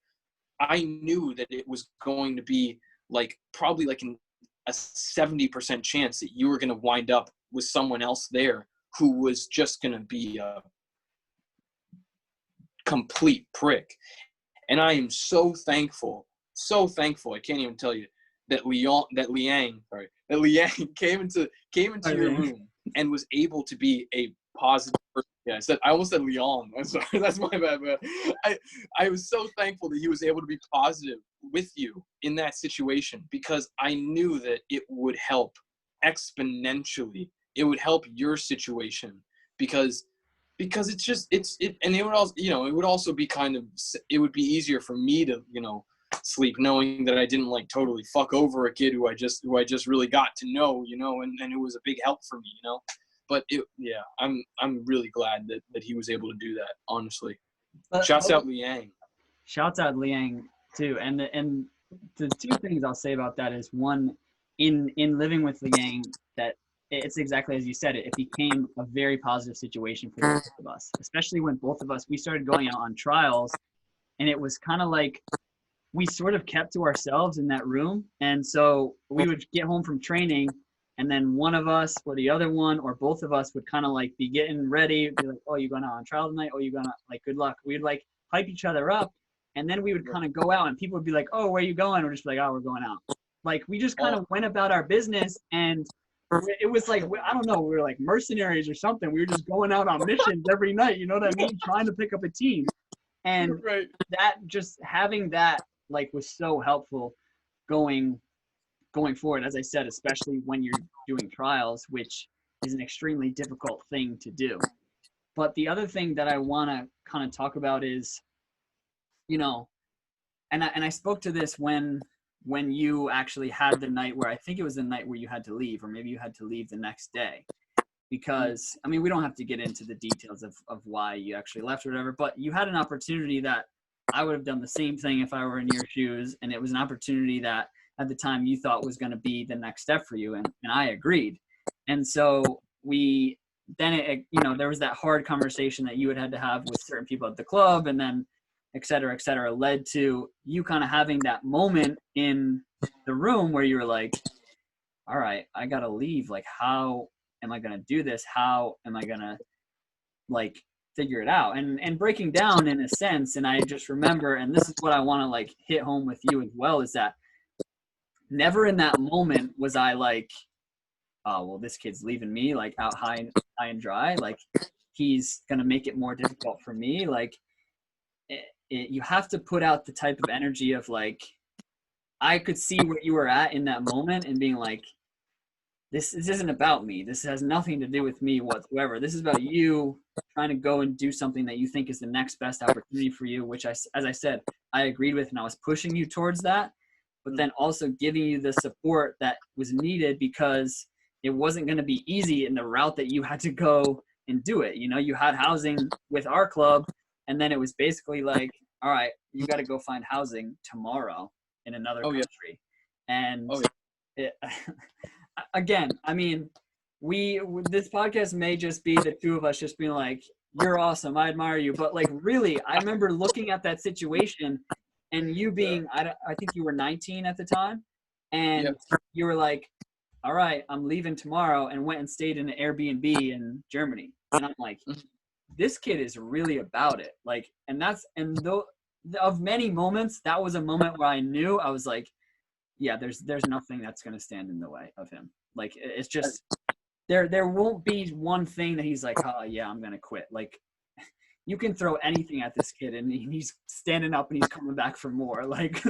I knew that it was going to be like, probably like a 70% chance that you were going to wind up with someone else there who was just going to be a complete prick. And I am so thankful. I can't even tell you that Liang came into your room and was able to be a positive person. Yeah, I almost said Leon. I'm sorry, that's my bad. Man. I was so thankful that he was able to be positive with you in that situation, because I knew that it would help exponentially. It would help your situation because and it would also, it would also be it would be easier for me to, sleep knowing that I didn't like totally fuck over a kid who I just really got to know, and it was a big help for me, But I'm really glad that he was able to do that, honestly. Shouts out Liang.
Shouts out Liang too. And the two things I'll say about that is, one, in living with Liang, that it's exactly as you said, it became a very positive situation for both of us, especially when both of us, we started going out on trials, and it was kind of like we sort of kept to ourselves in that room. And so we would get home from training, and then one of us or the other one or both of us would kind of like be getting ready, be like, oh, you going out on trial tonight? Oh, you gonna, like, good luck. We'd like hype each other up, and then we would kind of go out, and people would be like, oh, where are you going? We're just like, oh, we're going out. Like, we just kind of went about our business, and it was like, I don't know, we were like mercenaries or something. We were just going out on missions every night, you know what I mean? Trying to pick up a team. And that, just having that, like, was so helpful going forward, as I said, especially when you're doing trials, which is an extremely difficult thing to do. But the other thing that I want to kind of talk about is, and I spoke to this when you actually had the night where, I think it was the night where you had to leave, or maybe you had to leave the next day, because, I mean, we don't have to get into the details of why you actually left or whatever, but you had an opportunity that I would have done the same thing if I were in your shoes. And it was an opportunity that at the time you thought was going to be the next step for you. And I agreed. And so there was that hard conversation that you had to have with certain people at the club, and then et cetera, led to you kind of having that moment in the room where you were like, all right, I got to leave. Like, how am I going to do this? How am I going to, like, figure it out? And breaking down in a sense. And I just remember, and this is what I want to, like, hit home with you as well, is that never in that moment was I like, oh, well, this kid's leaving me, like, out high and dry. Like, he's going to make it more difficult for me. Like, you have to put out the type of energy of, like, I could see where you were at in that moment and being like, this isn't about me. This has nothing to do with me whatsoever. This is about you trying to go and do something that you think is the next best opportunity for you, which as I said, I agreed with, and I was pushing you towards that, but then also giving you the support that was needed, because it wasn't going to be easy in the route that you had to go and do it. You had housing with our club, and then it was basically like, all right, you got to go find housing tomorrow in another country. And again, I mean, this podcast may just be the two of us just being like, you're awesome, I admire you. But, like, really, I remember looking at that situation and you being, I think you were 19 at the time. And you were like, all right, I'm leaving tomorrow, and went and stayed in an Airbnb in Germany. And I'm like, this kid is really about it. Like, of many moments, that was a moment where I knew, I was like, yeah, there's nothing that's going to stand in the way of him. Like, it's just, there won't be one thing that he's like, oh yeah, I'm going to quit. Like, you can throw anything at this kid and he's standing up and he's coming back for more. Like,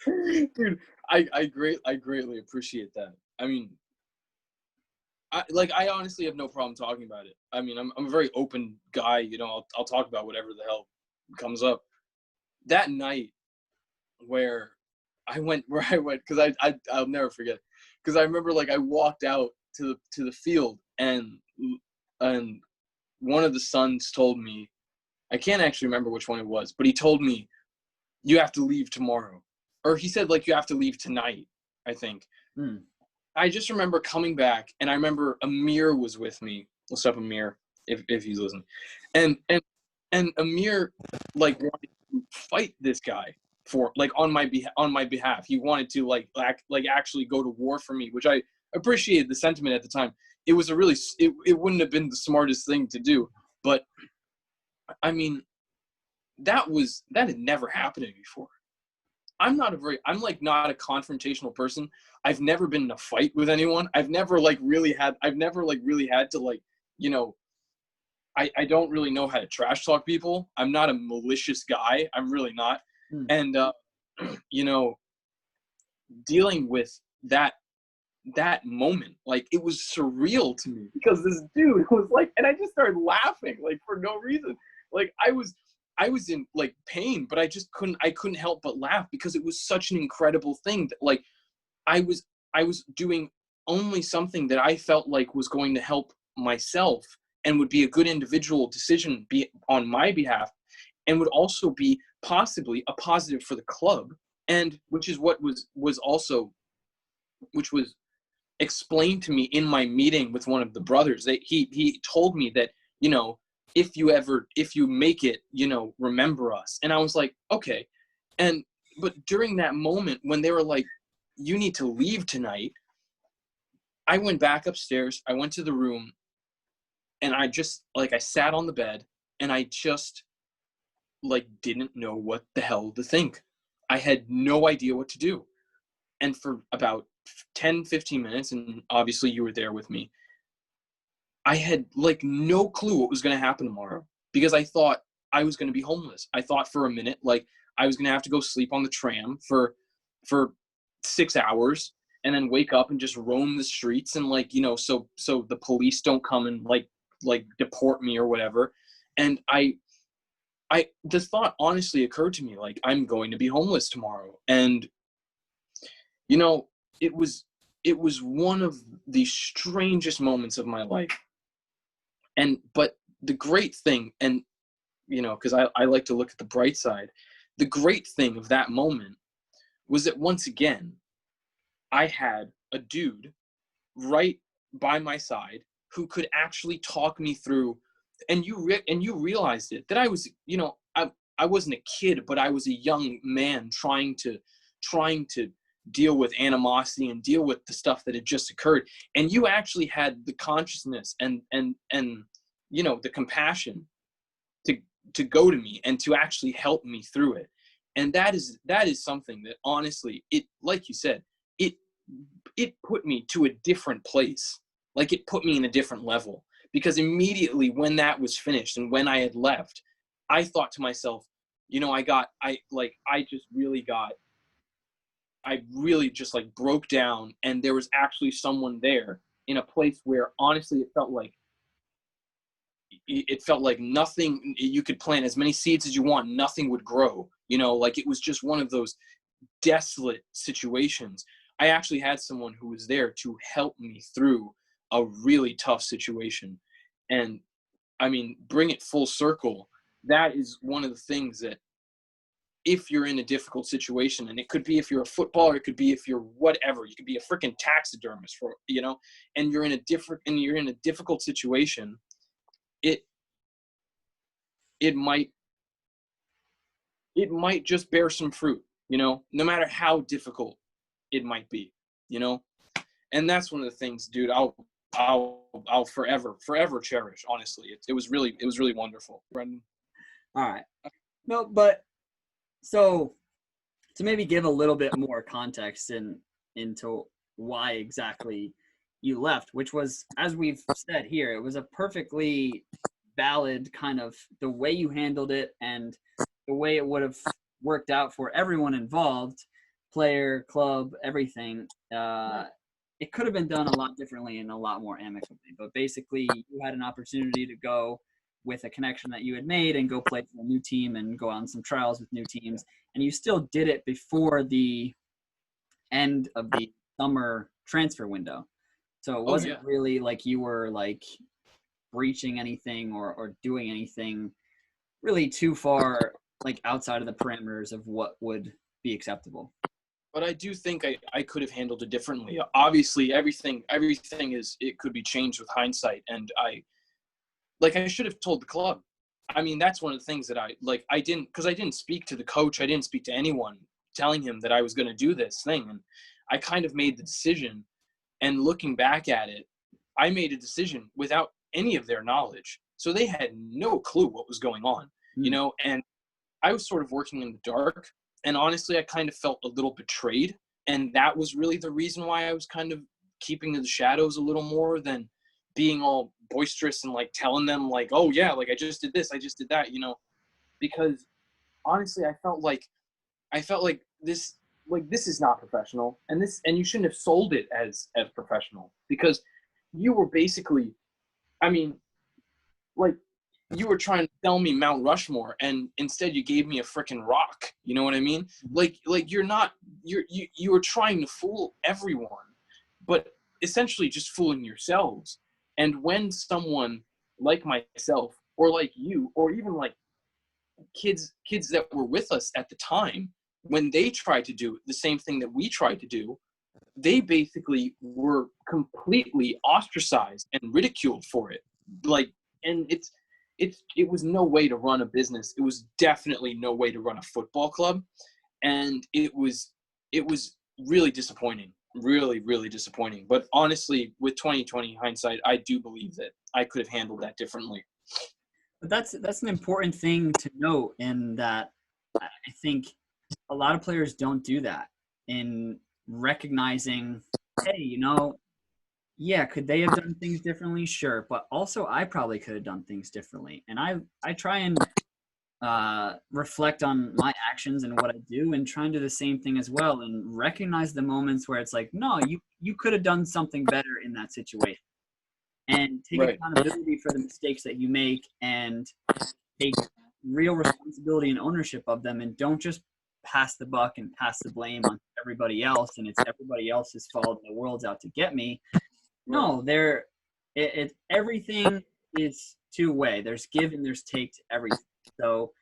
dude, I greatly appreciate that. I mean, I honestly have no problem talking about it. I mean, I'm a very open guy, I'll talk about whatever the hell comes up. That night where I went, because I'll never forget, because I remember, like, I walked out to the field, and one of the sons told me, I can't actually remember which one it was, but he told me, you have to leave tomorrow. Or he said, like, you have to leave tonight, I think. I just remember coming back, and I remember Amir was with me. What's up, Amir, if he's listening. And Amir, like, wanted to fight this guy for, like, on my behalf. He wanted to, like actually go to war for me, which I appreciated the sentiment at the time. It was it wouldn't have been the smartest thing to do, but I mean, that had never happened to me before. I'm not a confrontational person. I've never been in a fight with anyone. I've never really had to I don't really know how to trash talk people. I'm not a malicious guy. I'm really not. And dealing with that moment, it was surreal to me, because this dude was and I just started laughing for no reason. I was in pain, but I couldn't help but laugh, because it was such an incredible thing that I was doing only something that I felt was going to help myself and would be a good individual decision on my behalf, and would also be possibly a positive for the club, and which was explained to me in my meeting with one of the brothers. He told me that, if you make it, remember us. And I was like, okay. But during that moment when they were like, you need to leave tonight, I went back upstairs. I went to the room, and I just I sat on the bed, and I just didn't know what the hell to think. I had no idea what to do. And for about 10-15 minutes, and obviously you were there with me, I had no clue what was going to happen tomorrow, because I thought I was going to be homeless. I thought for a minute I was going to have to go sleep on the tram for 6 hours, and then wake up and just roam the streets, and so the police don't come and deport me or whatever. And the thought honestly occurred to me, I'm going to be homeless tomorrow. And it was one of the strangest moments of my life. But the great thing, and because I like to look at the bright side, the great thing of that moment was that once again, I had a dude right by my side who could actually talk me through. And you realized it, that I was, I wasn't a kid, but I was a young man trying to deal with animosity and deal with the stuff that had just occurred. And you actually had the consciousness and the compassion to go to me and to actually help me through it. And that is something that honestly, it, like you said, it put me to a different place. It put me in a different level, because immediately when that was finished and when I had left, I thought to myself, I really just broke down, and there was actually someone there in a place where honestly it felt like nothing, you could plant as many seeds as you want, nothing would grow, it was just one of those desolate situations. I actually had someone who was there to help me through a really tough situation. And I mean, bring it full circle, that is one of the things that, if you're in a difficult situation, and it could be if you're a footballer, it could be if you're whatever, you could be a freaking taxidermist and you're in a difficult situation, it might just bear some fruit, no matter how difficult it might be, and that's one of the things, dude, I'll forever cherish, honestly. It was really wonderful, Brendan.
All right. No, but so to maybe give a little bit more context into why exactly you left, which was, as we've said here, it was a perfectly valid kind of the way you handled it and the way it would have worked out for everyone involved, player, club, everything. It could have been done a lot differently and a lot more amicably. But basically, you had an opportunity to go with a connection that you had made and go play for a new team and go on some trials with new teams. And you still did it before the end of the summer transfer window. So it wasn't really like you were breaching anything or doing anything really too far outside of the parameters of what would be acceptable.
But I do think I could have handled it differently. Obviously, everything it could be changed with hindsight. And I should have told the club. I mean, that's one of the things that I didn't speak to the coach. I didn't speak to anyone telling him that I was going to do this thing. And I kind of made the decision. And looking back at it, I made a decision without any of their knowledge. So they had no clue what was going on, and I was sort of working in the dark, and honestly, I kind of felt a little betrayed. And that was really the reason why I was kind of keeping to the shadows a little more than being all boisterous and like telling them like, oh yeah, like I just did this, I just did that, you know, because honestly, I felt like this is not professional, and you shouldn't have sold it as professional, because you were basically, I mean, like, you were trying to sell me Mount Rushmore, and instead you gave me a freaking rock. You know what I mean? Like you were trying to fool everyone, but essentially just fooling yourselves. And when someone like myself, or like you, or even like kids that were with us at the time, when they tried to do the same thing that we tried to do, they basically were completely ostracized and ridiculed for it. Like, and it was no way to run a business. It was definitely no way to run a football club. And it was really disappointing, really, really disappointing. But honestly, with 2020 hindsight, I do believe that I could have handled that differently.
But that's an important thing to note, in that I think a lot of players don't do that, in recognizing, hey, you know, yeah, could they have done things differently? Sure. But also I probably could have done things differently. And I try and reflect on my actions and what I do, and try and do the same thing as well, and recognize the moments where it's like, no, you could have done something better in that situation, and take
Right.
accountability for the mistakes that you make, and take real responsibility and ownership of them, and don't just pass the buck and pass the blame on everybody else, and it's everybody else's fault and the world's out to get me. No, everything is two-way. There's give and there's take to everything. So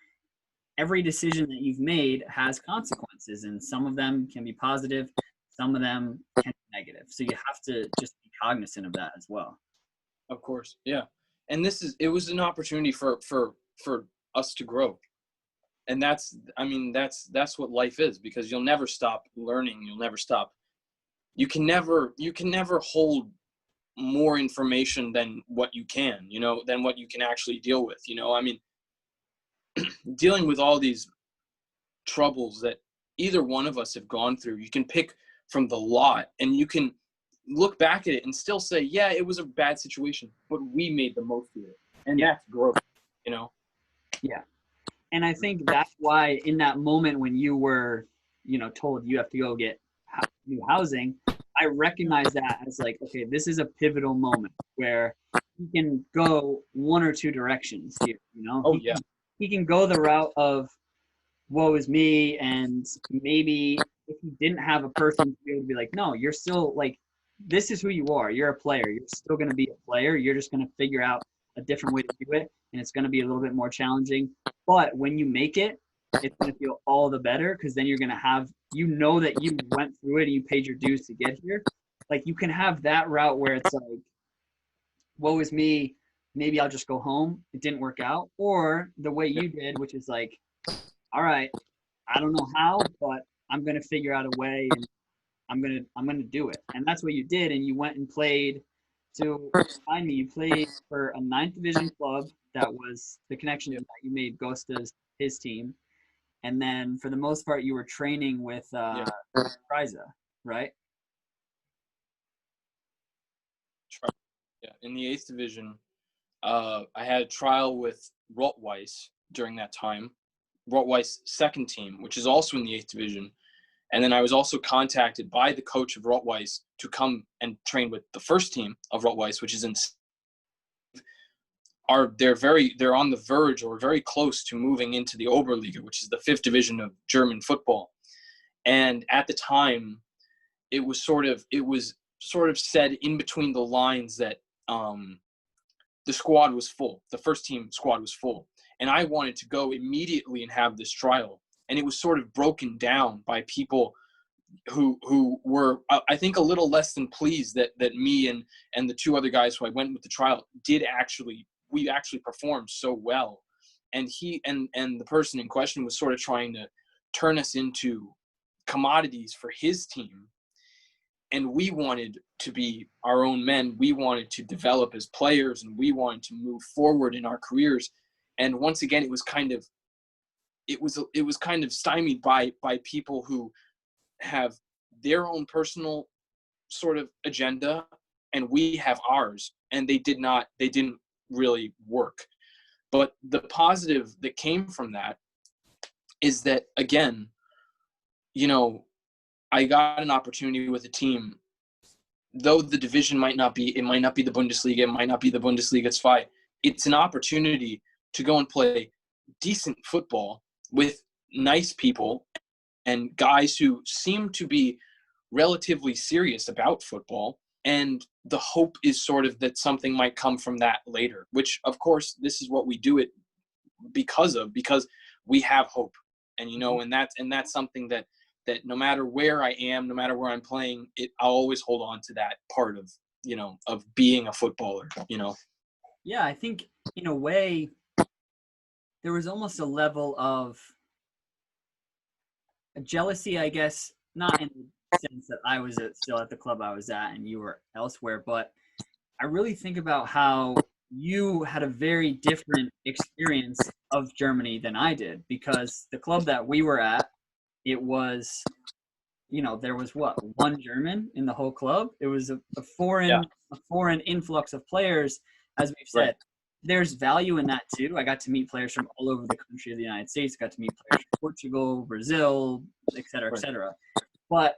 every decision that you've made has consequences, and some of them can be positive, some of them can be negative. So you have to just be cognizant of that as well.
Of course, yeah. And it was an opportunity for us to grow. And that's what life is, because you'll never stop learning. You'll never stop. You can never hold more information than what you can, you know, than what you can actually deal with. You know, I mean, dealing with all these troubles that either one of us have gone through, you can pick from the lot, and you can look back at it and still say, yeah, it was a bad situation, but we made the most of it. And that's growth, you know?
Yeah. And I think that's why in that moment when you were, you know, told you have to go get new housing, I recognize that as like, okay, this is a pivotal moment where he can go one or two directions here, you know?
Oh, yeah.
He can go the route of woe is me, and maybe if he didn't have a person to be able to be like, no, you're still like, this is who you are. You're a player. You're still going to be a player. You're just going to figure out a different way to do it, and it's going to be a little bit more challenging. But when you make it, it's going to feel all the better, because then you're going to have, you know, that you went through it and you paid your dues to get here. Like, you can have that route where it's like, woe is me, maybe I'll just go home. It didn't work out. Or the way you did, which is like, all right, I don't know how, but I'm going to figure out a way, and I'm going to do it. And that's what you did. And you went and played. So remind me, you played for a 9th division club that was the connection that you made Gosta's, his team. And then for the most part, you were training with Priza, right?
Yeah. In the 8th division, I had a trial with Rotweiss during that time. Rotweiss' second team, which is also in the 8th division. And then I was also contacted by the coach of Rotweiss to come and train with the first team of Rotweiss, which is in. They're on the verge, or very close to moving into the Oberliga, which is the 5th division of German football. And at the time, it was sort of said in between the lines that the squad was full. The first team squad was full. And I wanted to go immediately and have this trial. And it was sort of broken down by people who were, I think, a little less than pleased that me and the two other guys who I went with the trial we actually performed so well. And the person in question was sort of trying to turn us into commodities for his team. And we wanted to be our own men. We wanted to develop as players, and we wanted to move forward in our careers. And once again, it was kind of, it was kind of stymied by people who have their own personal sort of agenda, and we have ours, and they didn't really work. But the positive that came from that is that, again, I got an opportunity with a team, though the division might not be the Bundesliga, it might not be the Bundesliga 2. It's an opportunity to go and play decent football with nice people and guys who seem to be relatively serious about football. And the hope is sort of that something might come from that later, which, of course, this is what we do it because we have hope. And, and that's something that no matter where I am, no matter where I'm playing, I'll always hold on to that part of, of being a footballer,
Yeah, I think in a way there was almost a level of jealousy, I guess, not in the sense that I was still at the club I was at and you were elsewhere, but I really think about how you had a very different experience of Germany than I did, because the club that we were at, it was, there was one German in the whole club. It was a foreign influx of players, as we've said.
Right.
There's value in that too. I got to meet players from all over the country of the United States. I got to meet players from Portugal, Brazil, et cetera, et cetera. But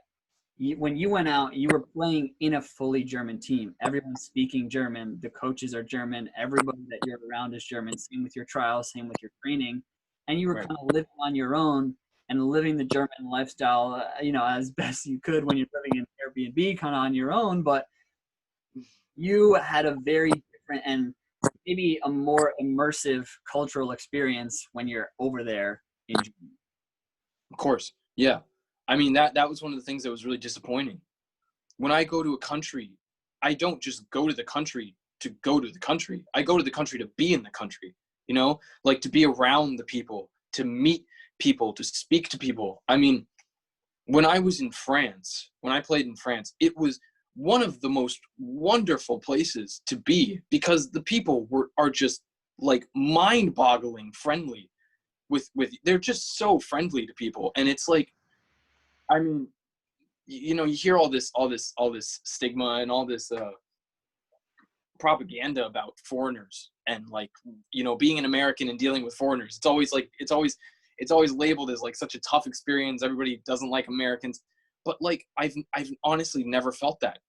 when you went out, you were playing in a fully German team. Everyone's speaking German. The coaches are German. Everybody that you're around is German. Same with your trials, same with your training. And you were kind of living on your own and living the German lifestyle, as best you could when you're living in Airbnb kind of on your own. But you had a very different and maybe a more immersive cultural experience when you're over there in Germany.
Of course. Yeah. I mean, that was one of the things that was really disappointing. When I go to a country, I don't just go to the country to go to the country. I go to the country to be in the country, like to be around the people, to meet people, to speak to people. I mean, when I was in France, when I played in France, it was one of the most wonderful places to be, because the people are just like mind-boggling friendly with they're just so friendly to people. And it's like, I mean, you hear all this stigma and all this propaganda about foreigners and, like, being an American and dealing with foreigners. It's always labeled as like such a tough experience. Everybody doesn't like Americans, but like I've honestly never felt that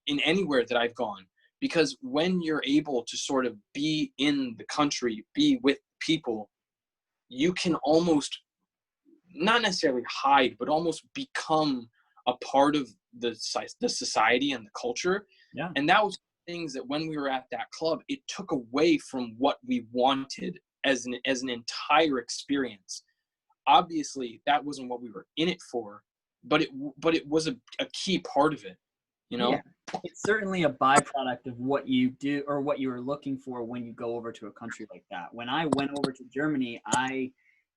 in anywhere that I've gone, because when you're able to sort of be in the country, be with people, you can almost not necessarily hide, but almost become a part of the society and the culture.
Yeah.
And that was things that when we were at that club, it took away from what we wanted as an entire experience. Obviously, that wasn't what we were in it for, but it was a key part of it,
Yeah. It's certainly a byproduct of what you do or what you were looking for when you go over to a country like that. When I went over to Germany, I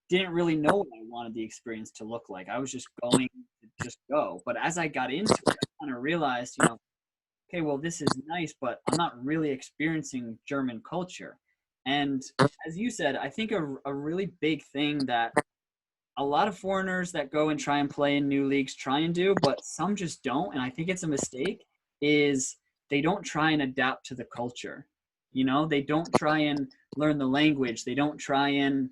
didn't really know what I wanted the experience to look like. I was just going to just go. But as I got into it, I kind of realized, okay, well, this is nice, but I'm not really experiencing German culture. And as you said, I think a really big thing that a lot of foreigners that go and try and play in new leagues try and do, but some just don't, and I think it's a mistake, is they don't try and adapt to the culture. They don't try and learn the language. They don't try and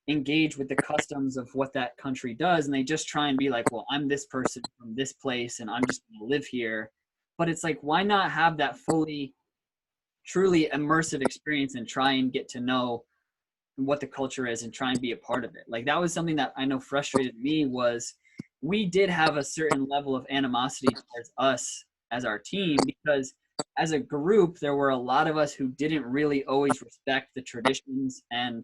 engage with the customs of what that country does, and they just try and be like, well, I'm this person from this place and I'm just going to live here. But it's like, why not have that fully, truly immersive experience and try and get to know what the culture is and try and be a part of it? Like, that was something that I know frustrated me. Was we did have a certain level of animosity towards us as our team, because as a group, there were a lot of us who didn't really always respect the traditions and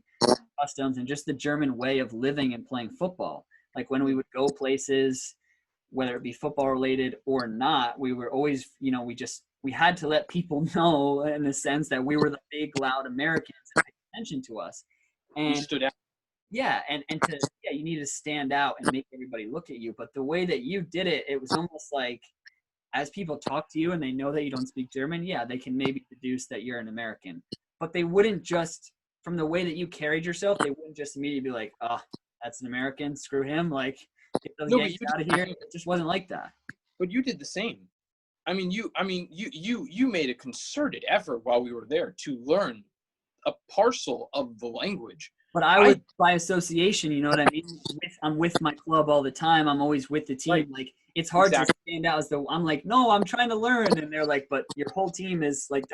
customs and just the German way of living and playing football. Like, when we would go places, whether it be football related or not, we were always, we had to let people know, in a sense, that we were the big, loud Americans and pay attention to us. And
we stood out.
Yeah, and you need to stand out and make everybody look at you. But the way that you did it, it was almost like, as people talk to you and they know that you don't speak German, yeah, they can maybe deduce that you're an American. But they wouldn't just, from the way that you carried yourself, they wouldn't just immediately be like, oh, that's an American, screw him, like get those
No, but
gangs out of here. It just wasn't like that.
But you did the same. You made a concerted effort while we were there to learn a parcel of the language.
But I was by association, you know what I mean? I'm with my club all the time. I'm always with the team.
Right.
Like it's hard
Exactly.
to stand out as though I'm like, no, I'm trying to learn, and they're like, but your whole team is like.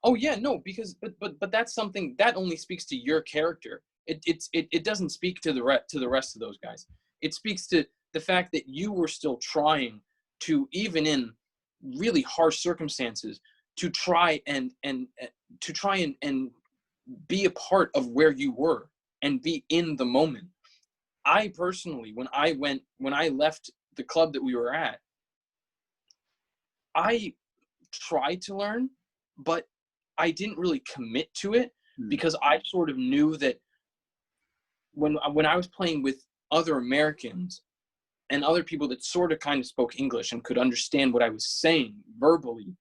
Oh yeah, no, because but that's something that only speaks to your character. It doesn't speak to the rest of those guys. It speaks to the fact that you were still trying to, even in really harsh circumstances, to try and be a part of where you were and be in the moment. I personally, when I left the club that we were at, I tried to learn, but I didn't really commit to it because I sort of knew that when I was playing with other Americans and other people that sort of kind of spoke English and could understand what I was saying verbally,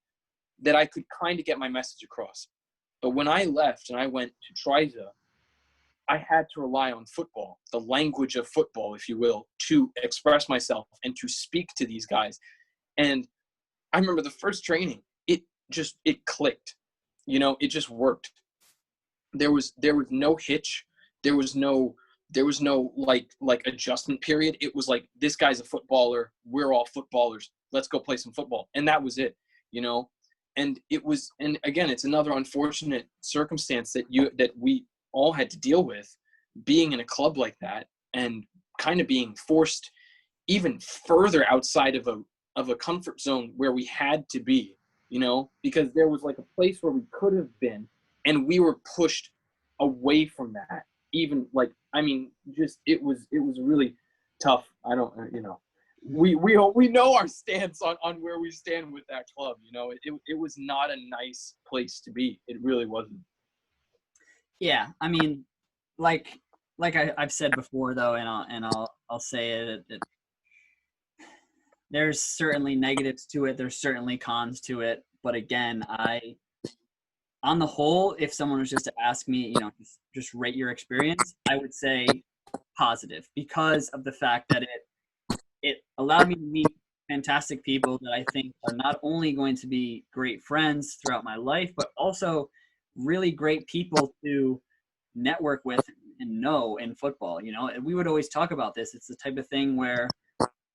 that I could kind of get my message across. But when I left and I went to Triza, I had to rely on football, the language of football, if you will, to express myself and to speak to these guys. And I remember the first training, it clicked. You know, it just worked. There was no hitch. There was no like adjustment period. It was like, this guy's a footballer. We're all footballers. Let's go play some football. And that was it, you know? And it was, and again, it's another unfortunate circumstance that we all had to deal with, being in a club like that and kind of being forced even further outside of a comfort zone where we had to be, you know, because there was like a place where we could have been and we were pushed away from that. Even like, I mean, just, it was really tough. I don't, you know, we know our stance on where we stand with that club. You know, it was not a nice place to be. It really wasn't.
Yeah, I mean, like I've said before though, and I'll say it. There's certainly negatives to it. There's certainly cons to it. But again, on the whole, if someone was just to ask me, you know, just rate your experience, I would say positive, because of the fact that it allowed me to meet fantastic people that I think are not only going to be great friends throughout my life, but also really great people to network with and know in football. You know, and we would always talk about this. It's the type of thing where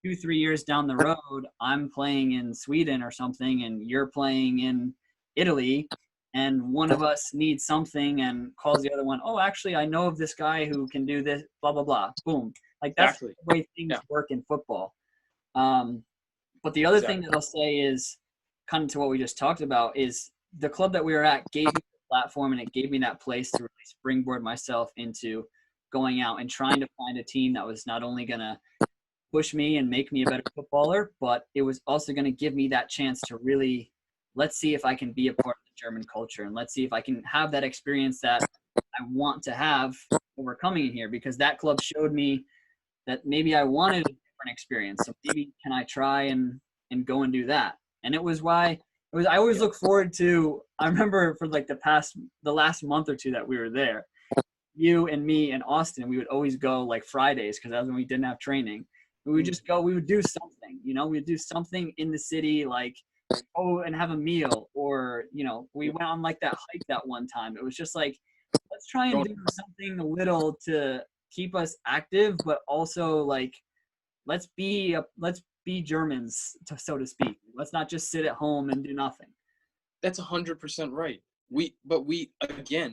2-3 years down the road, I'm playing in Sweden or something, and you're playing in Italy, and one of us needs something and calls the other one, oh, actually, I know of this guy who can do this, blah, blah, blah. Boom. Like, that's
Exactly.
the way things work in football. But the other thing that I'll say is, kind of to what we just talked about, is the club that we were at gave me the platform, and it gave me that place to really springboard myself into going out and trying to find a team that was not only going to push me and make me a better footballer, but it was also going to give me that chance to really, let's see if I can be a part of the German culture, and let's see if I can have that experience that I want to have over coming in here, because that club showed me that maybe I wanted a different experience. So maybe can I try and go and do that? And it was why I always look forward to, I remember for like the last month or two that we were there, you and me and Austin, we would always go like Fridays, because that was when we didn't have training. We would just go, we would do something, you know, we'd do something in the city, like go and have a meal, or, you know, we went on like that hike that one time. It was just like, let's try and do something little to keep us active, but also like, let's be Germans, so to speak. Let's not just sit at home and do nothing.
That's 100% right. We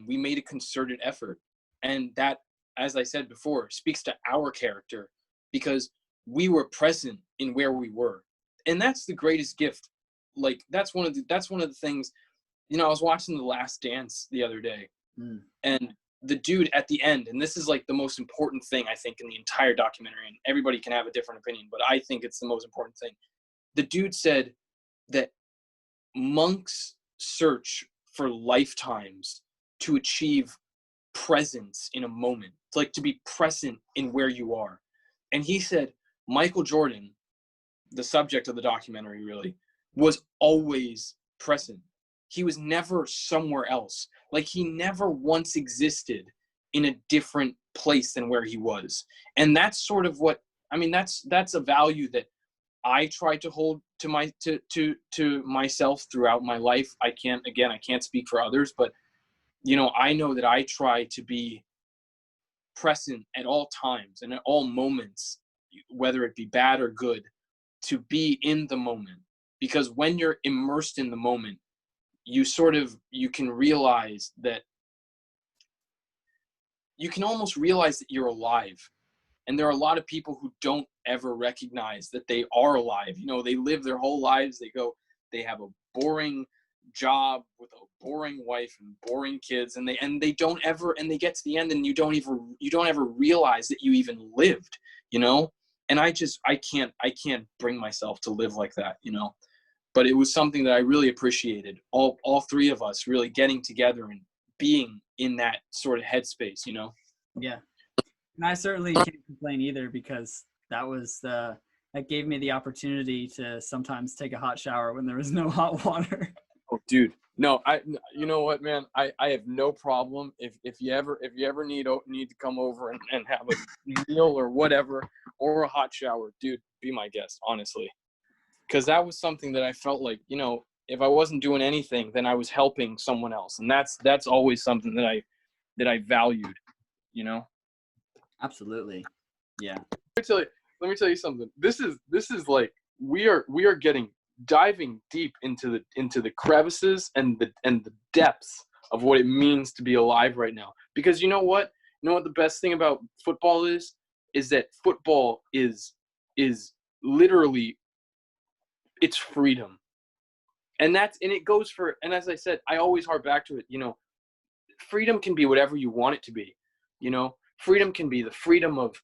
made a concerted effort, and that, as I said before, speaks to our character, because we were present in where we were, and that's the greatest gift. Like, that's one of the things. You know, I was watching The Last Dance the other day, and the dude at the end, and this is like the most important thing I think in the entire documentary, and everybody can have a different opinion, but I think it's the most important thing. The dude said that monks search for lifetimes to achieve presence in a moment, like to be present in where you are. And he said Michael Jordan, the subject of the documentary, really was always present. He was never somewhere else. Like, he never once existed in a different place than where he was. And that's sort of what, I mean, that's a value that I try to hold to myself throughout my life. I can't speak for others, but you know, I know that I try to be present at all times and at all moments, whether it be bad or good, to be in the moment. Because when you're immersed in the moment, you can realize that, you can almost realize that you're alive. And there are a lot of people who don't ever recognize that they are alive. You know, they live their whole lives. They have a boring job with a boring wife and boring kids, and they don't ever, and they get to the end and you don't ever realize that you even lived, you know? And I can't bring myself to live like that, you know? But it was something that I really appreciated. All three of us really getting together and being in that sort of headspace, you know?
Yeah. And I certainly can't complain either, because that gave me the opportunity to sometimes take a hot shower when there was no hot water.
Oh, dude, no, you know what, man, I have no problem if you ever need to come over and have a meal or whatever, or a hot shower, dude, be my guest, honestly. Because that was something that I felt like, you know, if I wasn't doing anything, then I was helping someone else. And that's always something that I valued, you know?
Absolutely. Yeah.
Let me tell you something. This is like, we are diving deep into the crevices and the depths of what it means to be alive right now. Because you know what the best thing about football is that football is literally, it's freedom. And it goes for, and as I said, I always harp back to it, you know, freedom can be whatever you want it to be, you know. Freedom can be the freedom of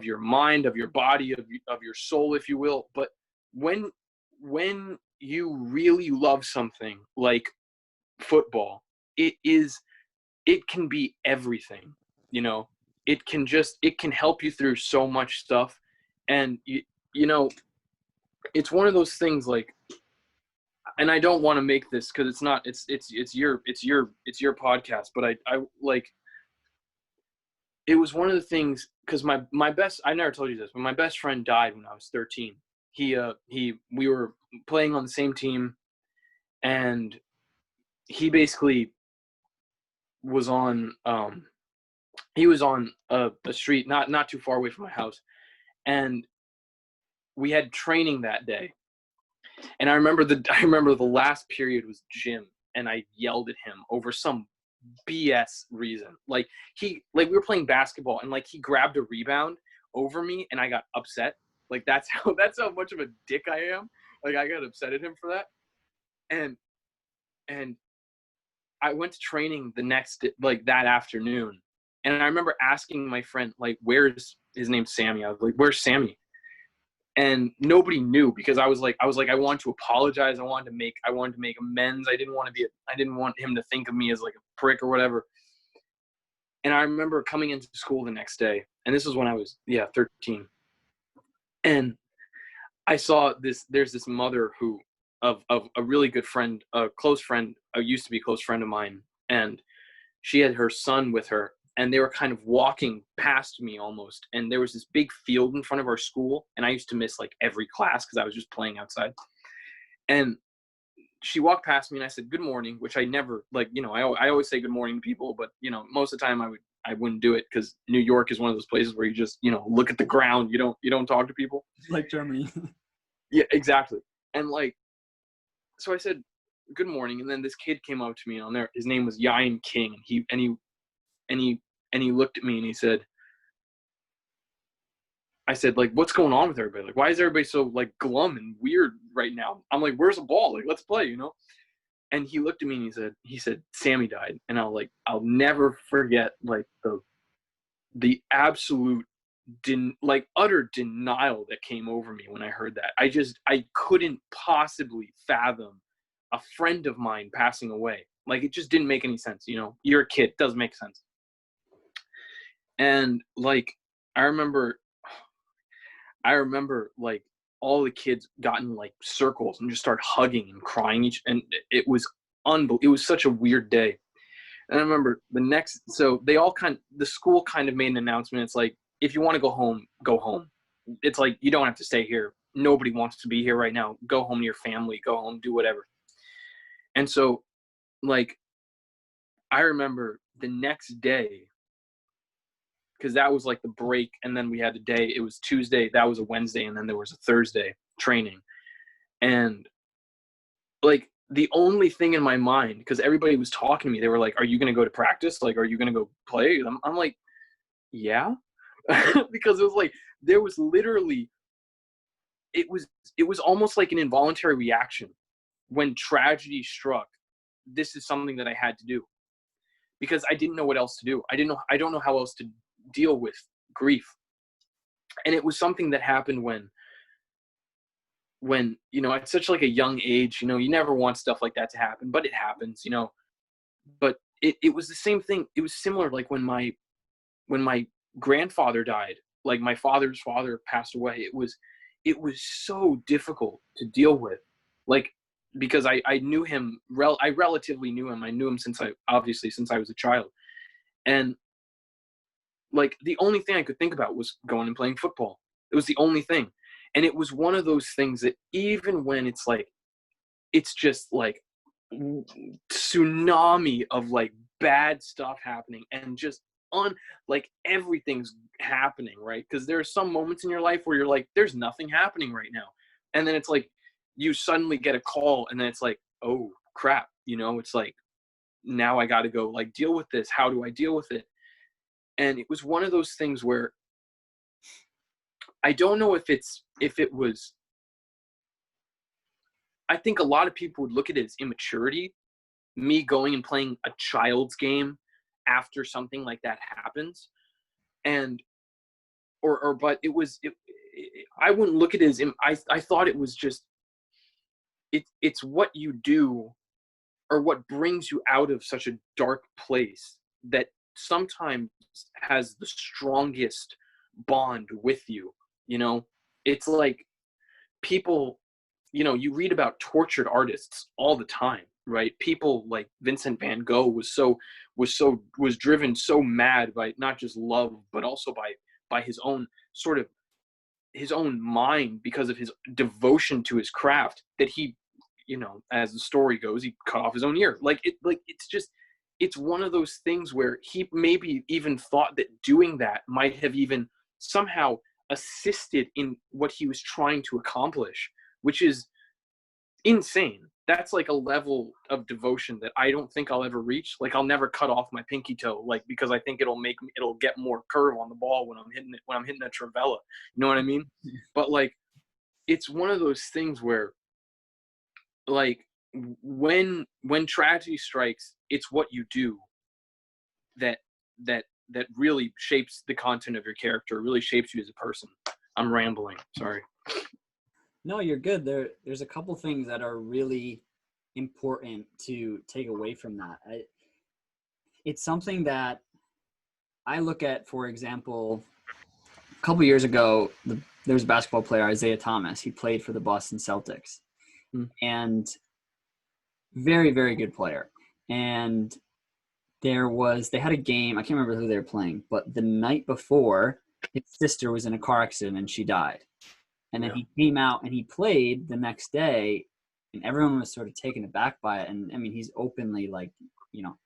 your mind, of your body, of your soul, if you will. But when you really love something like football, it can be everything, you know. It can help you through so much stuff. And you know, it's one of those things, like, and I don't want to make this, because it's not, it's your podcast, but I like, it was one of the things, because my best, I never told you this, but my best friend died when I was 13. We were playing on the same team, and he basically was on a street not too far away from my house, and we had training that day. And I remember the last period was gym, and I yelled at him over some BS reason. Like we were playing basketball, and like he grabbed a rebound over me, and I got upset. Like that's how much of a dick I am. Like I got upset at him for that. And I went to training the next, like that afternoon, and I remember asking my friend, like, where's, his name's Sammy. I was like, where's Sammy? And nobody knew, because I was like, I wanted to apologize. I wanted to make amends. I didn't want him to think of me as like a prick or whatever. And I remember coming into school the next day, and this was when I was 13. And I saw there's this mother who, of a really good friend, a close friend, used to be a close friend of mine. And she had her son with her, and they were kind of walking past me almost. And there was this big field in front of our school, and I used to miss like every class because I was just playing outside. And she walked past me, and I said, good morning, which I never, like, you know, I always say good morning to people, but, you know, most of the time I wouldn't do it, because New York is one of those places where you just, you know, look at the ground. You don't talk to people.
Like Germany. Yeah,
exactly. And like, so I said, good morning. And then this kid came up to me, and his name was Yayan King. And he looked at me, and he said, I said, like, what's going on with everybody? Like, why is everybody so like glum and weird right now? I'm like, where's the ball? Like, let's play, you know? And he looked at me, and he said, Sammy died. And I'll never forget, like, the absolute utter denial that came over me when I heard that. I couldn't possibly fathom a friend of mine passing away. Like, it just didn't make any sense, you know? You're a kid, it doesn't make sense. And like, I remember like all the kids got in like circles and just started hugging and crying and it was such a weird day. And I remember the school kind of made an announcement. It's like, if you want to go home, go home. It's like, you don't have to stay here. Nobody wants to be here right now. Go home to your family, go home, do whatever. And so, like, I remember the next day, because that was like the break, and then we had a day. It was Tuesday, that was a Wednesday, and then there was a Thursday training. And like, the only thing in my mind, because everybody was talking to me, they were like, are you going to go to practice? Like, are you going to go play? I'm like, yeah. Because it was like, there was literally, it was almost like an involuntary reaction when tragedy struck. This is something that I had to do, because I didn't know what else to do. I don't know how else to deal with grief. And it was something that happened when, you know, at such like a young age, you know, you never want stuff like that to happen, but it happens, you know. But it was the same thing. It was similar, like when my grandfather died, like my father's father passed away. It was so difficult to deal with, like, because I knew him, I relatively knew him. I knew him since I was a child. And like, the only thing I could think about was going and playing football. It was the only thing. And it was one of those things that even when it's like, it's just like tsunami of like bad stuff happening, and just like everything's happening, right? Because there are some moments in your life where you're like, there's nothing happening right now. And then it's like, you suddenly get a call, and then it's like, oh crap, you know, it's like, now I got to go like deal with this. How do I deal with it? And it was one of those things where I don't know if it was, I think a lot of people would look at it as immaturity, me going and playing a child's game after something like that happens. And, but I wouldn't look at it as, I thought it was just, it's what you do, or what brings you out of such a dark place, that sometimes has the strongest bond with you. You know, it's like people, you know, you read about tortured artists all the time, right? People like Vincent van Gogh was driven so mad by not just love, but also by his own sort of his own mind, because of his devotion to his craft, that he, you know, as the story goes, he cut off his own ear. It's one of those things where he maybe even thought that doing that might have even somehow assisted in what he was trying to accomplish, which is insane. That's like a level of devotion that I don't think I'll ever reach. Like, I'll never cut off my pinky toe, like, because I think it'll get more curve on the ball when I'm hitting a trivella. You know what I mean? But like, it's one of those things where, like, when tragedy strikes, it's what you do that really shapes the content of your character, really shapes you as a person. I'm rambling, sorry.
No, you're good. There's a couple things that are really important to take away from that. It's something that I look at, for example, a couple years ago, there was a basketball player, Isaiah Thomas. He played for the Boston Celtics. And very, very good player. And they had a game, I can't remember who they were playing, but the night before, his sister was in a car accident and she died. And then he came out and he played the next day, and everyone was sort of taken aback by it. And I mean, he's openly, like, you know,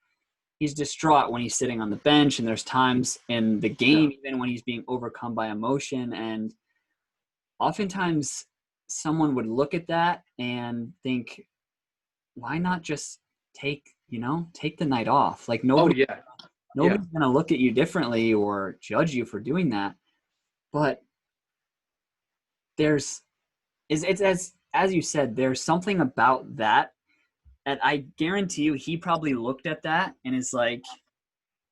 he's distraught when he's sitting on the bench, and there's times in the game, even when he's being overcome by emotion. And oftentimes someone would look at that and think, why not just take the night off? Like, nobody's going to look at you differently or judge you for doing that. But it's as you said, there's something about that I guarantee you he probably looked at that and is like,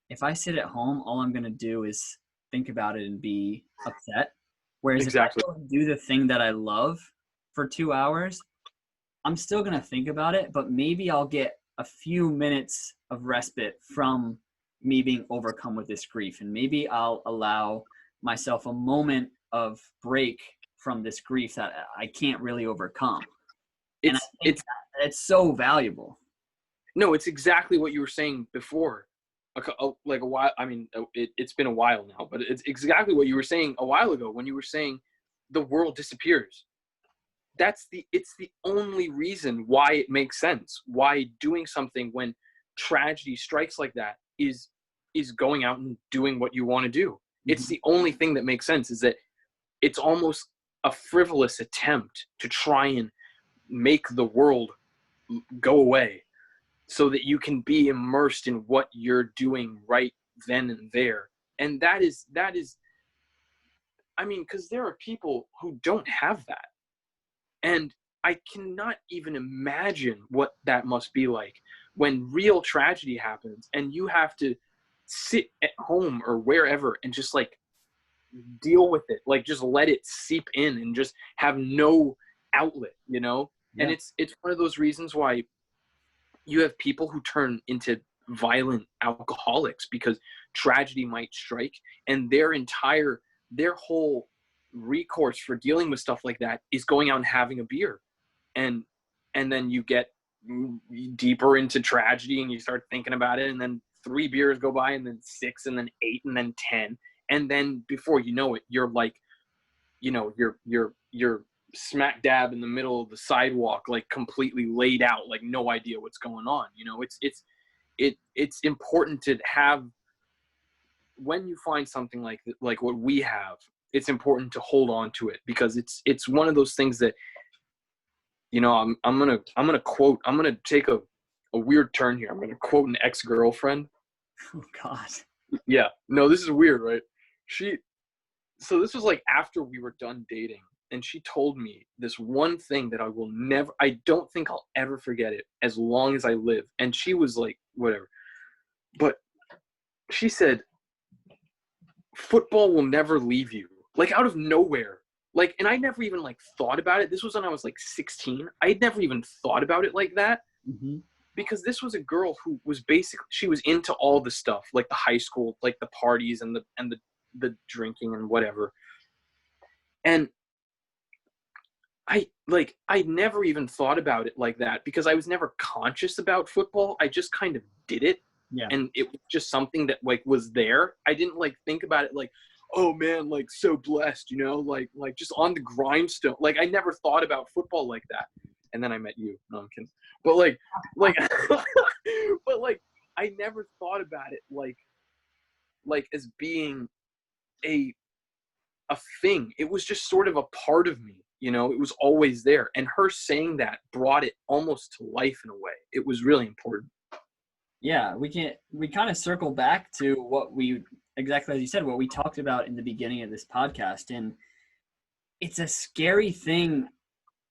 if I sit at home, all I'm going to do is think about it and be upset. Whereas if I go and do the thing that I love for 2 hours, I'm still going to think about it, but maybe I'll get a few minutes of respite from me being overcome with this grief. And maybe I'll allow myself a moment of break from this grief that I can't really overcome. And I think it's so valuable.
No, it's exactly what you were saying before. Like a while. I mean, it's been a while now, but it's exactly what you were saying a while ago when you were saying the world disappears. It's the only reason why it makes sense. Why doing something when tragedy strikes like that is going out and doing what you want to do. Mm-hmm. It's the only thing that makes sense, is that it's almost a frivolous attempt to try and make the world go away so that you can be immersed in what you're doing right then and there. And that is, I mean, because there are people who don't have that. And I cannot even imagine what that must be like when real tragedy happens and you have to sit at home or wherever and just like deal with it, like just let it seep in and just have no outlet, you know? Yeah. And it's one of those reasons why you have people who turn into violent alcoholics, because tragedy might strike and their whole recourse for dealing with stuff like that is going out and having a beer. And then you get deeper into tragedy and you start thinking about it, and then 3 beers go by, and then 6, and then 8, and then 10. And then before you know it, you're like, you know, you're smack dab in the middle of the sidewalk, like completely laid out, like no idea what's going on. You know, it's important to have, when you find something like what we have, it's important to hold on to it, because it's one of those things that, you know, I'm gonna take a weird turn here. I'm gonna quote an ex-girlfriend.
Oh God.
Yeah. No, this is weird, right? So this was like after we were done dating, and she told me this one thing that I don't think I'll ever forget it as long as I live. And she was like, whatever. But she said, football will never leave you. Like out of nowhere. Like, and I never even like thought about it. This was when I was like 16. I had never even thought about it like that. Mm-hmm. Because this was a girl who was basically, she was into all the stuff, like the high school, like the parties and the drinking and whatever. And I never even thought about it like that, because I was never conscious about football. I just kind of did it. Yeah. And it was just something that like was there. I didn't like think about it like, oh man, like so blessed, you know, like just on the grindstone. Like I never thought about football like that. And then I met you. No, I'm kidding. But like, but like, I never thought about it like as being a thing. It was just sort of a part of me, you know. It was always there. And her saying that brought it almost to life in a way. It was really important.
Yeah, we kind of circle back to what we, exactly as you said, what we talked about in the beginning of this podcast. And it's a scary thing.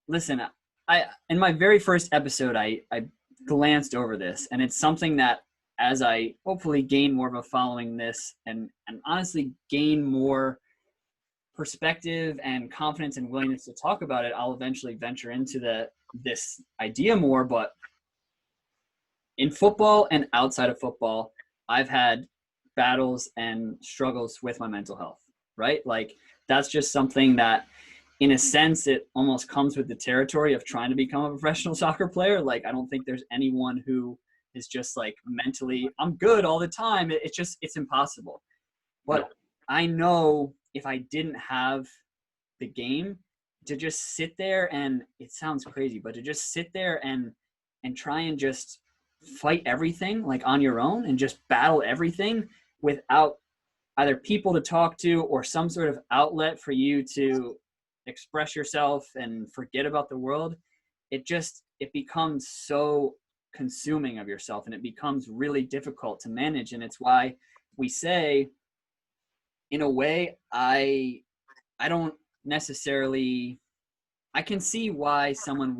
Listen, in my very first episode, I glanced over this, and it's something that as I hopefully gain more of a following this and honestly gain more perspective and confidence and willingness to talk about it, I'll eventually venture into this idea more. But in football and outside of football, I've had battles and struggles with my mental health, right? Like that's just something that, in a sense, it almost comes with the territory of trying to become a professional soccer player. Like, I don't think there's anyone who is just like mentally, I'm good all the time. It's impossible. But I know if I didn't have the game, to just sit there, and it sounds crazy, but to just sit there and try and just fight everything like on your own and just battle everything without either people to talk to or some sort of outlet for you to express yourself and forget about the world, it becomes so consuming of yourself, and it becomes really difficult to manage. And it's why we say, in a way, I don't necessarily, I can see why someone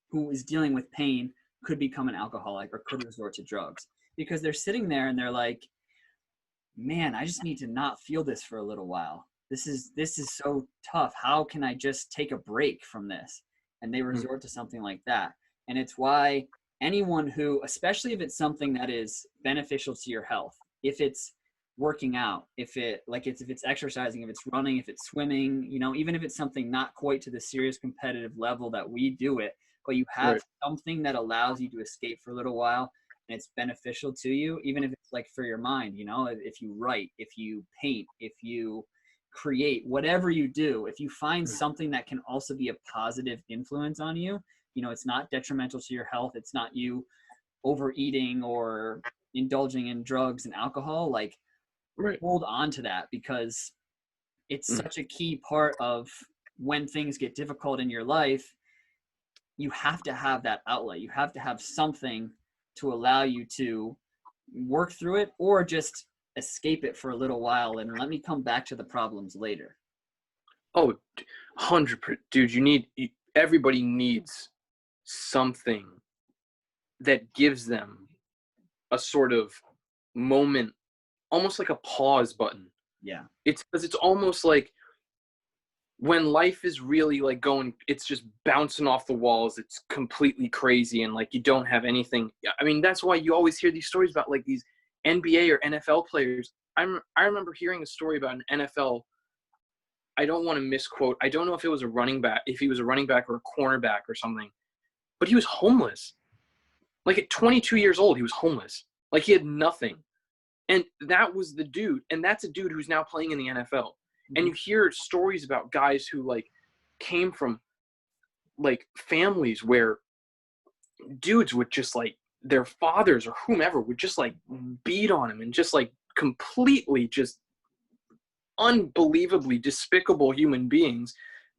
who is dealing with pain could become an alcoholic or could resort to drugs, because they're sitting there and they're like, man, I just need to not feel this for a little while. This is so tough. How can I just take a break from this? And they resort to something like that. And it's why anyone who, especially if it's something that is beneficial to your health, if it's working out, if it's exercising, if it's running, if it's swimming, you know, even if it's something not quite to the serious competitive level that we do it, but you have
Right.
something that allows you to escape for a little while, and it's beneficial to you, even if it's like for your mind, you know, if you write, if you paint, if you create, whatever you do, if you find something that can also be a positive influence on you, you know, it's not detrimental to your health, it's not you overeating or indulging in drugs and alcohol, like
Right.
hold on to that, because it's such a key part of when things get difficult in your life. You have to have that outlet. You have to have something to allow you to work through it, or just escape it for a little while and let me come back to the problems later.
Oh, 100%. Dude, everybody needs something that gives them a sort of moment, almost like a pause button.
Yeah.
It's because it's almost like when life is really like going, it's just bouncing off the walls. It's completely crazy. And like, you don't have anything. I mean, that's why you always hear these stories about like these NBA or NFL players. I remember hearing a story about an NFL. I don't want to misquote. I don't know if it was a running back, if he was a running back or a cornerback or something, but he was homeless. Like at 22 years old, he was homeless. Like he had nothing. And that was the dude. And that's a dude who's now playing in the NFL. And you hear stories about guys who like came from like families where dudes would just like, their fathers or whomever would just like beat on him and just like completely just unbelievably despicable human beings.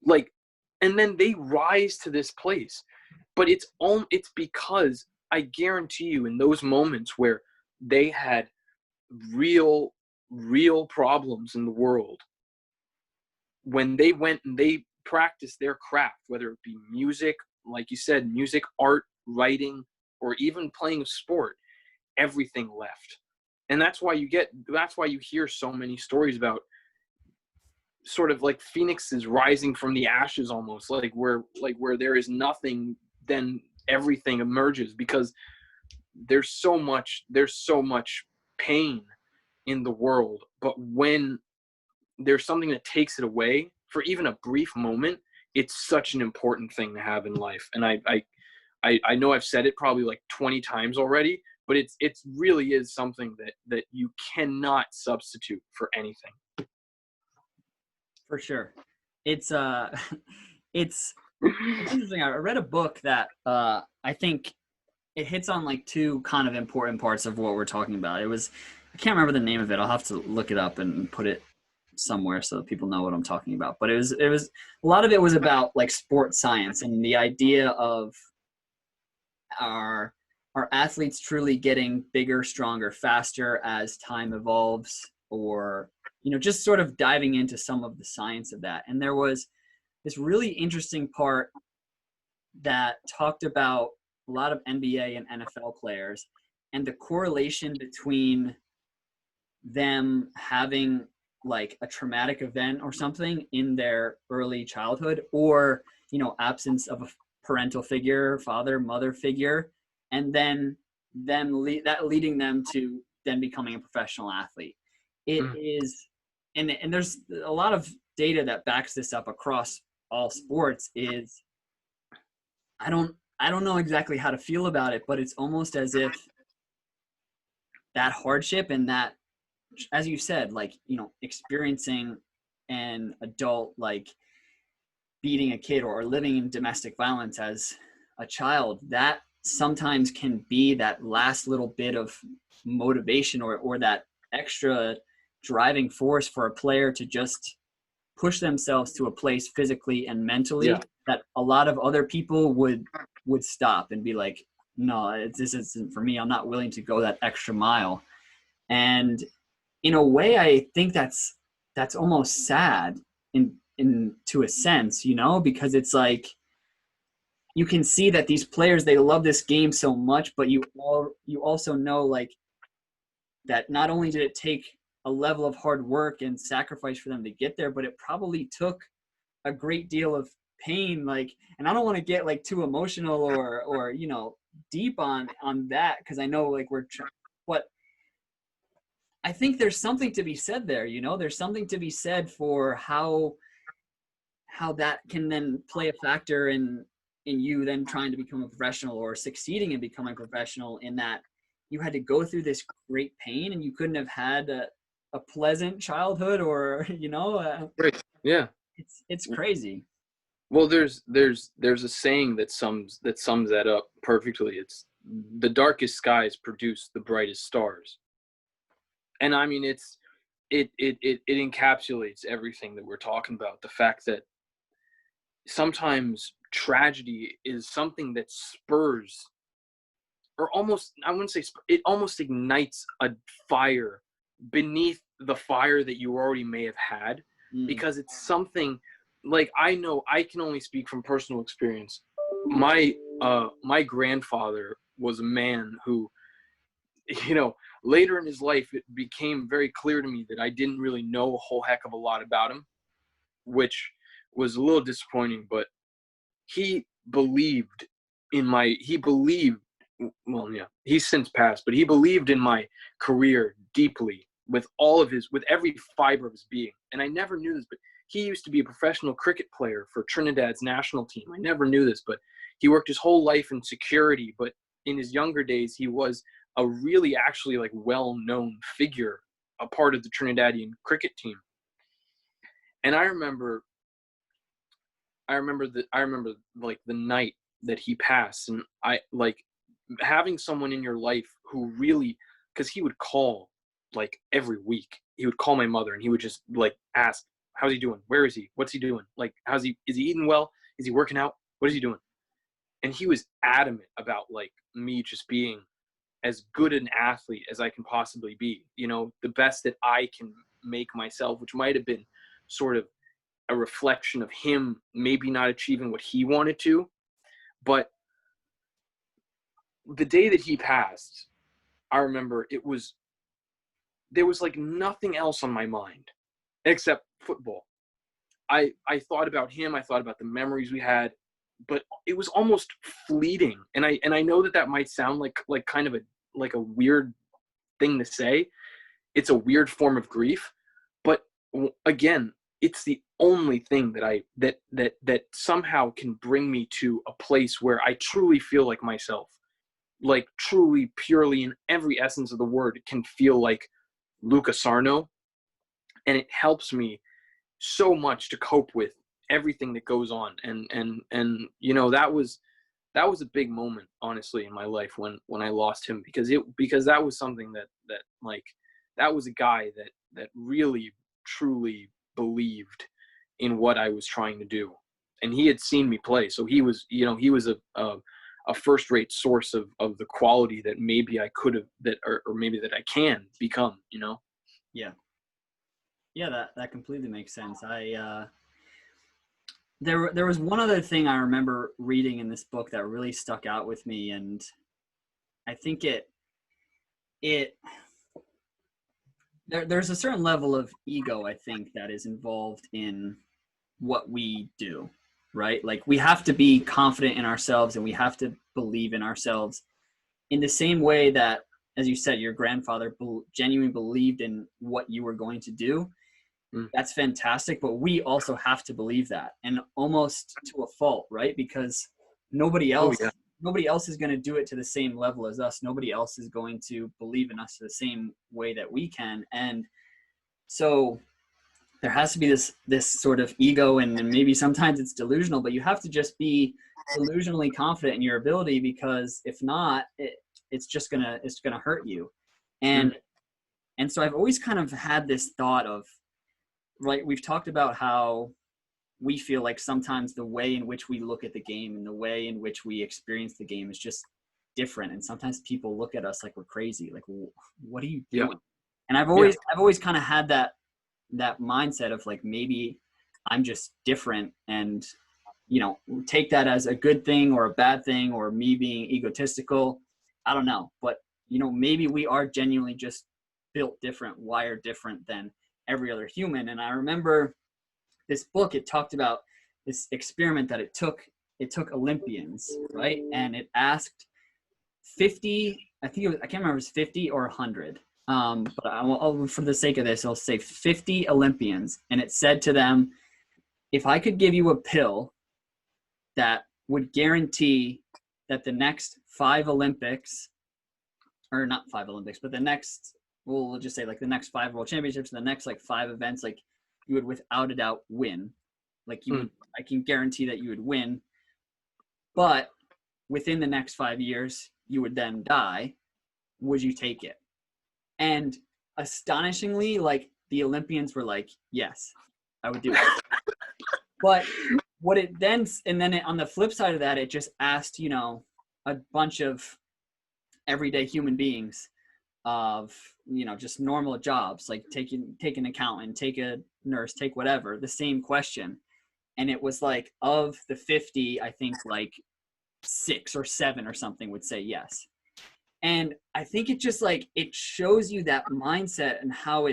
Like, and then they rise to this place. But it's because I guarantee you in those moments where they had real problems in the world, when they went and they practiced their craft, whether it be music, like you said, music, art, writing, or even playing a sport, everything left. And that's why you hear so many stories about sort of like phoenixes rising from the ashes, almost like where there is nothing, then everything emerges, because there's so much pain in the world. But when there's something that takes it away for even a brief moment, it's such an important thing to have in life. And I know I've said it probably like 20 times already, but it's really is something that you cannot substitute for anything.
For sure. It's it's interesting. I read a book that I think it hits on like two kind of important parts of what we're talking about. I can't remember the name of it. I'll have to look it up and put it somewhere so that people know what I'm talking about. But it was a lot of it was about like sports science and the idea of our athletes truly getting bigger, stronger, faster as time evolves, or you know, just sort of diving into some of the science of that. And there was this really interesting part that talked about a lot of NBA and NFL players and the correlation between them having like a traumatic event or something in their early childhood, or, you know, absence of a parental figure, father, mother figure, and then that leading them to then becoming a professional athlete. It is, and there's a lot of data that backs this up across all sports. Is I don't know exactly how to feel about it, but it's almost as if that hardship and that, as you said, like, you know, experiencing an adult like beating a kid or living in domestic violence as a child, that sometimes can be that last little bit of motivation or that extra driving force for a player to just push themselves to a place physically and mentally that a lot of other people would stop and be like, no, this isn't for me. I'm not willing to go that extra mile. And in a way, I think that's almost sad in to a sense, you know, because it's like you can see that these players, they love this game so much, but you also know like that not only did it take a level of hard work and sacrifice for them to get there, but it probably took a great deal of pain. Like, and I don't want to get like too emotional or you know, deep on that, because I know like but I think there's something to be said there, you know, there's something to be said for how that can then play a factor in in you then trying to become a professional or succeeding in becoming a professional, in that you had to go through this great pain and you couldn't have had a pleasant childhood, or,
Right. Yeah.
it's crazy.
Well, there's a saying that sums that up perfectly. It's the darkest skies produce the brightest stars. And I mean, it encapsulates everything that we're talking about. The fact that sometimes tragedy is something that spurs, or almost, I wouldn't say, it almost ignites a fire beneath the fire that you already may have had, because it's something, like, I know, I can only speak from personal experience. My grandfather was a man who, later in his life, it became very clear to me that I didn't really know a whole heck of a lot about him, which was a little disappointing. But he believed well, yeah, he's since passed, but he believed in my career deeply, with every fiber of his being. And I never knew this, but he used to be a professional cricket player for Trinidad's national team. I never knew this, but he worked his whole life in security. But in his younger days, he was a really actually like well-known figure, a part of the Trinidadian cricket team. And I remember like the night that he passed, and I like having someone in your life who really, because he would call like every week. He would call my mother and he would just like ask, how's he doing? Where is he? What's he doing? Like, is he eating well? Is he working out? What is he doing? And he was adamant about like me just being as good an athlete as I can possibly be, the best that I can make myself, which might have been sort of a reflection of him maybe not achieving what he wanted to. But the day that he passed, I remember there was like nothing else on my mind except football. I thought about him. I thought about the memories we had, but it was almost fleeting. And I know that might sound like kind of a weird thing to say. It's a weird form of grief, but again, it's the only thing that somehow can bring me to a place where I truly feel like myself, like truly, purely, in every essence of the word, can feel like Luca Sarno. And it helps me so much to cope with everything that goes on. And that was a big moment, honestly, in my life when I lost him, because that was something that was a guy that really truly believed in what I was trying to do. And he had seen me play, so he was a first-rate source of the quality that maybe I could have, or maybe that I can become.
Yeah, that completely makes sense. There was one other thing I remember reading in this book that really stuck out with me, and I think there's a certain level of ego, I think, that is involved in what we do, right? Like, we have to be confident in ourselves and we have to believe in ourselves in the same way that, as you said, your grandfather genuinely believed in what you were going to do. That's fantastic, but we also have to believe that, and almost to a fault, right? Because nobody else is going to do it to the same level as us. Nobody else is going to believe in us the same way that we can. And so there has to be this sort of ego, and maybe sometimes it's delusional, but you have to just be delusionally confident in your ability, because if not, it's gonna hurt you. And so I've always kind of had this thought of, right, we've talked about how we feel like sometimes the way in which we look at the game and the way in which we experience the game is just different. And sometimes people look at us like we're crazy. Like, what are you doing? Yeah. And I've always kind of had that mindset of like, maybe I'm just different, and, take that as a good thing or a bad thing, or me being egotistical. I don't know. But, maybe we are genuinely just built different, wired different than every other human. And I remember this book, it talked about this experiment that it took Olympians, right? And it asked 50, I can't remember if it was 50 or 100. But for the sake of this, I'll say 50 Olympians. And it said to them, if I could give you a pill that would guarantee that the next 5 Olympics, or not 5 Olympics, but the next, we'll just say like the next 5 world championships, the next like 5 events, like you would without a doubt win. Like you would, I can guarantee that you would win, but within the next 5 years, you would then die. Would you take it? And astonishingly, like the Olympians were like, yes, I would do it. But what it then, and then on the flip side of that, it just asked, you know, a bunch of everyday human beings of, you know, just normal jobs, like take an accountant, take a nurse, take whatever, the same question. And it was like, of the 50, I think like 6 or 7 or something would say yes. And I think it just like, it shows you that mindset and how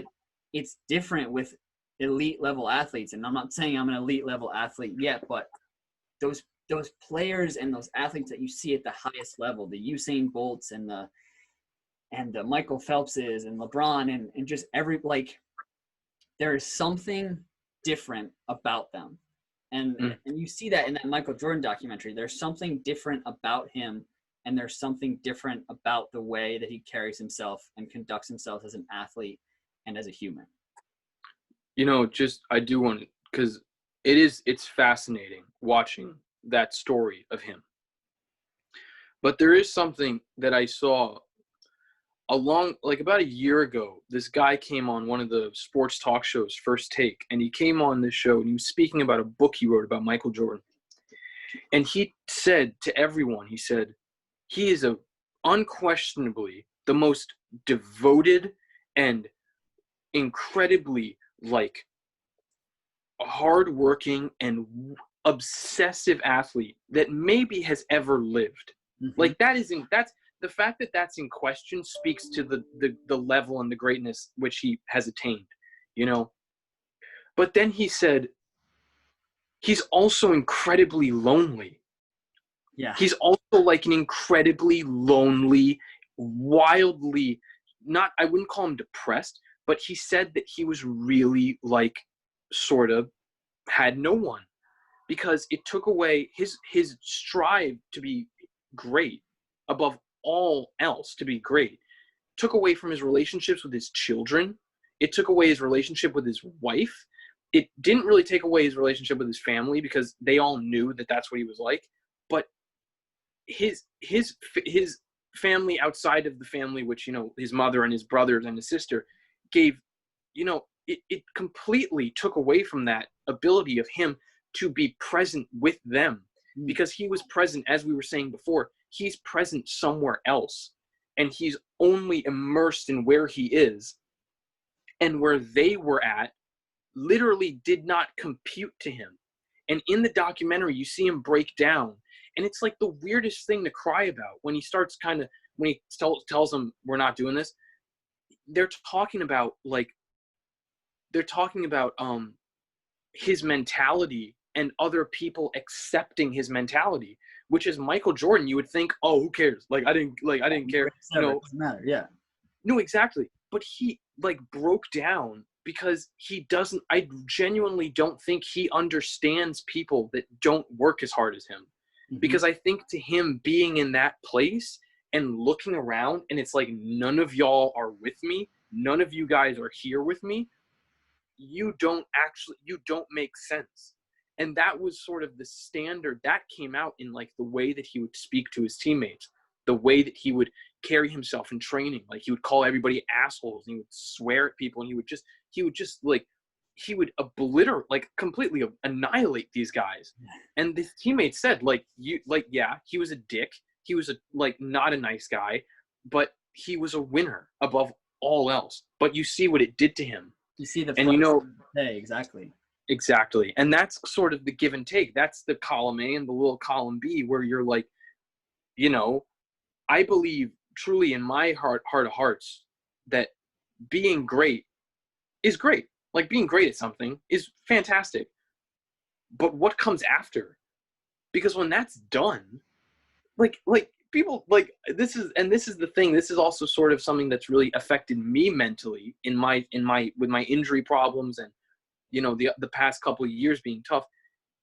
it's different with elite level athletes. And I'm not saying I'm an elite level athlete yet, but those players and those athletes that you see at the highest level, the Usain Bolts and the Michael Phelpses and LeBron and just every, like, there is something different about them. And you see that in that Michael Jordan documentary. There's something different about him, and there's something different about the way that he carries himself and conducts himself as an athlete and as a human.
You know, just, I do want to, because it's fascinating watching that story of him. But there is something that I saw like about a year ago. This guy came on one of the sports talk shows, First Take, and he came on this show and he was speaking about a book he wrote about Michael Jordan. And he said to everyone, he said, he is unquestionably the most devoted and incredibly like hardworking and obsessive athlete that maybe has ever lived. Mm-hmm. Like that's the fact that that's in question speaks to the level and the greatness which he has attained, you know. But then he said he's also incredibly lonely.
Yeah.
He's also like an incredibly lonely, wildly, not, I wouldn't call him depressed, but he said that he was really like sort of had no one, because it took away his strive to be great, above all else to be great, took away from his relationships with his children. It took away his relationship with his wife. It didn't really take away his relationship with his family because they all knew that that's what he was like. But his family outside of the family, which, you know, his mother and his brothers and his sister gave, you know, it completely took away from that ability of him to be present with them, because he was present, as we were saying before, he's present somewhere else, and he's only immersed in where he is, and where they were at literally did not compute to him. And in the documentary, you see him break down, and it's like the weirdest thing to cry about when he starts when he tells them we're not doing this. They're talking about his mentality and other people accepting his mentality, which is Michael Jordan. You would think, oh, who cares? I didn't care. You know,
it doesn't matter. Yeah.
No, exactly. But he broke down because I genuinely don't think he understands people that don't work as hard as him. Mm-hmm. Because I think to him, being in that place and looking around, and it's like, none of y'all are with me. None of you guys are here with me. You don't make sense. And that was sort of the standard that came out in like the way that he would speak to his teammates, the way that he would carry himself in training. Like, he would call everybody assholes, and he would swear at people, and he would obliterate, like completely annihilate these guys. And the teammates said, yeah, he was a dick. He was not a nice guy, but he was a winner above all else. But you see what it did to him.
You see the,
and you know,
hey, exactly.
And that's sort of the give and take. That's the column A and the little column B, where you're like, you know, I believe truly in my heart of hearts that being great is great. Like, being great at something is fantastic. But what comes after? Because when that's done, like people, like, this is the thing. This is also sort of something that's really affected me mentally with my injury problems, and, you know, the past couple of years being tough,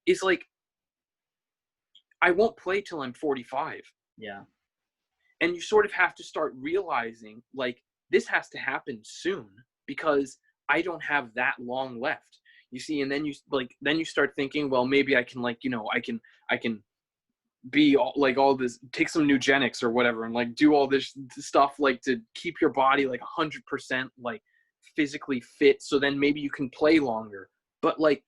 is like, I won't play till I'm 45.
Yeah.
And you sort of have to start realizing, like, this has to happen soon because I don't have that long left. You see, and then you start thinking, well, maybe I can, like, you know, I can be all this, take some Nugenics or whatever, and like do all this stuff, like, to keep your body like 100% like physically fit, so then maybe you can play longer. But like,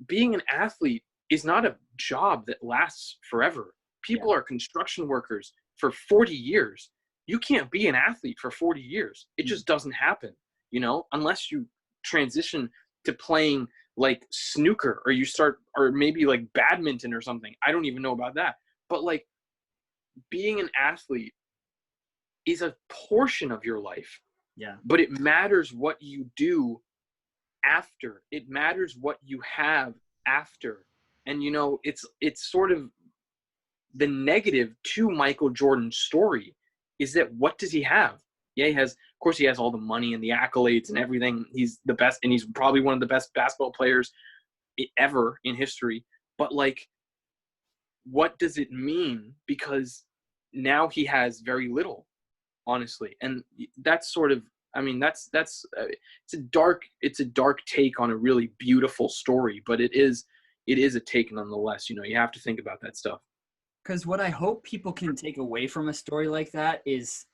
being an athlete is not a job that lasts forever. People are construction workers for 40 years. You can't be an athlete for 40 years. It just doesn't happen, you know, unless you transition to playing like snooker, or you start, or maybe like badminton or something. I don't even know about that. But like, being an athlete is a portion of your life.
Yeah.
But it matters what you do after. It matters what you have after. And, you know, it's sort of the negative to Michael Jordan's story is that what does he have? Yeah, he has all the money and the accolades and everything. He's the best, and he's probably one of the best basketball players ever in history. But like, what does it mean? Because now he has very little, honestly. And that's sort of, I mean, that's it's a dark take on a really beautiful story, but it is a take nonetheless. You know, you have to think about that stuff.
Because what I hope people can take away from a story like that is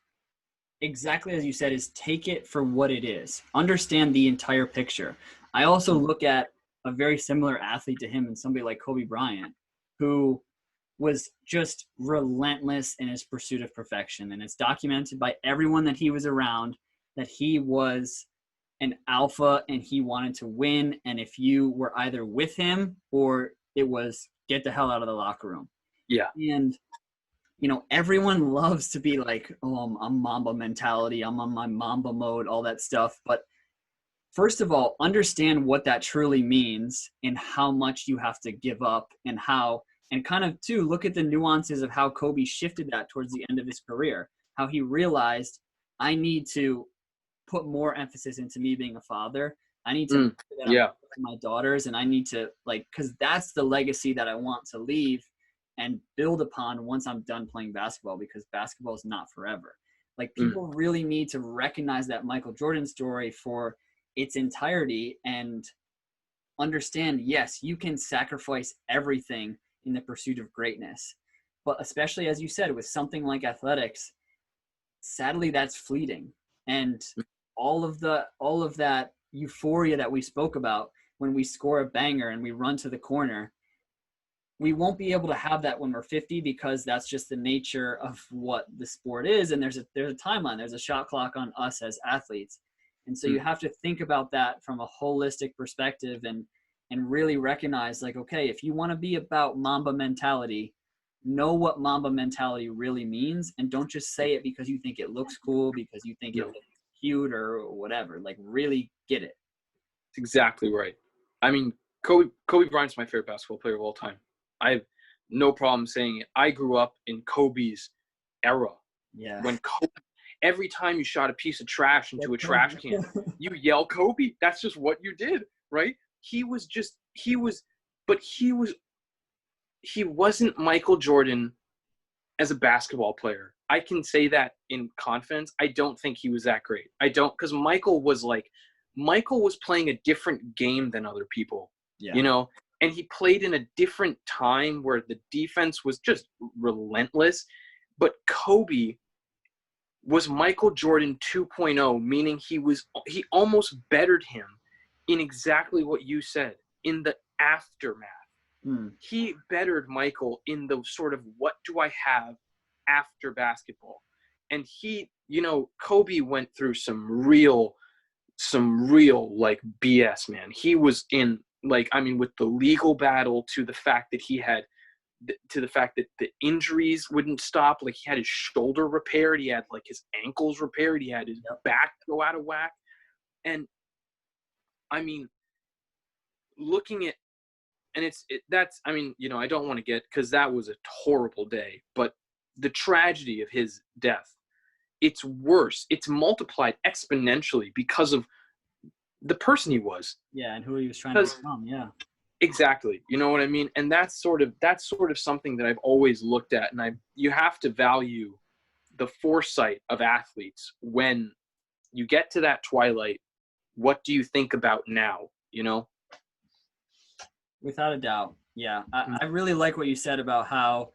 exactly as you said, is take it for what it is. Understand the entire picture. I also look at a very similar athlete to him and somebody like Kobe Bryant, who was just relentless in his pursuit of perfection. And it's documented by everyone that he was around that he was an alpha and he wanted to win. And if you were either with him or it was get the hell out of the locker room.
Yeah.
And, you know, everyone loves to be like, oh, I'm Mamba mentality. I'm on my Mamba mode, all that stuff. But first of all, understand what that truly means and how much you have to give up, and how, and kind of too, look at the nuances of how Kobe shifted that towards the end of his career, how he realized, I need to put more emphasis into me being a father. I need to to my daughters, and I need to, like, because that's the legacy that I want to leave and build upon once I'm done playing basketball, because basketball is not forever. Like, people really need to recognize that Michael Jordan story for its entirety and understand, yes, you can sacrifice everything in the pursuit of greatness. But especially, as you said, with something like athletics, sadly, that's fleeting. And all of that euphoria that we spoke about when we score a banger and we run to the corner, we won't be able to have that when we're 50, because that's just the nature of what the sport is. And there's a timeline, there's a shot clock on us as athletes. And so you have to think about that from a holistic perspective and really recognize, like, okay, if you want to be about Mamba mentality, know what Mamba mentality really means, and don't just say it because you think it looks cool, because you think it looks cute or whatever. Like, really get it.
That's exactly right. I mean, Kobe Bryant's my favorite basketball player of all time. I have no problem saying it. I grew up in Kobe's era.
Yeah.
When Kobe, every time you shot a piece of trash into a trash can, you yell Kobe. That's just what you did, right? He wasn't Michael Jordan as a basketball player. I can say that in confidence. I don't think he was that great. I don't, because Michael was playing a different game than other people, you know, and he played in a different time where the defense was just relentless. But Kobe was Michael Jordan 2.0, meaning he almost bettered him in exactly what you said, in the aftermath. He bettered Michael in the sort of, what do I have after basketball? And he, you know, Kobe went through some real like BS, man. He was in, like, I mean, with the legal battle, to the fact that the injuries wouldn't stop. Like, he had his shoulder repaired, he had like his ankles repaired, he had his back go out of whack. And I mean, looking at, and that's, I mean, you know, I don't want to get, because that was a horrible day, but the tragedy of his death, it's worse. It's multiplied exponentially because of the person he was.
Yeah, and who he was trying to become. Yeah.
Exactly. You know what I mean? And that's sort of something that I've always looked at. And you have to value the foresight of athletes. When you get to that twilight, what do you think about now? You know?
Without a doubt. Yeah. I really like what you said about how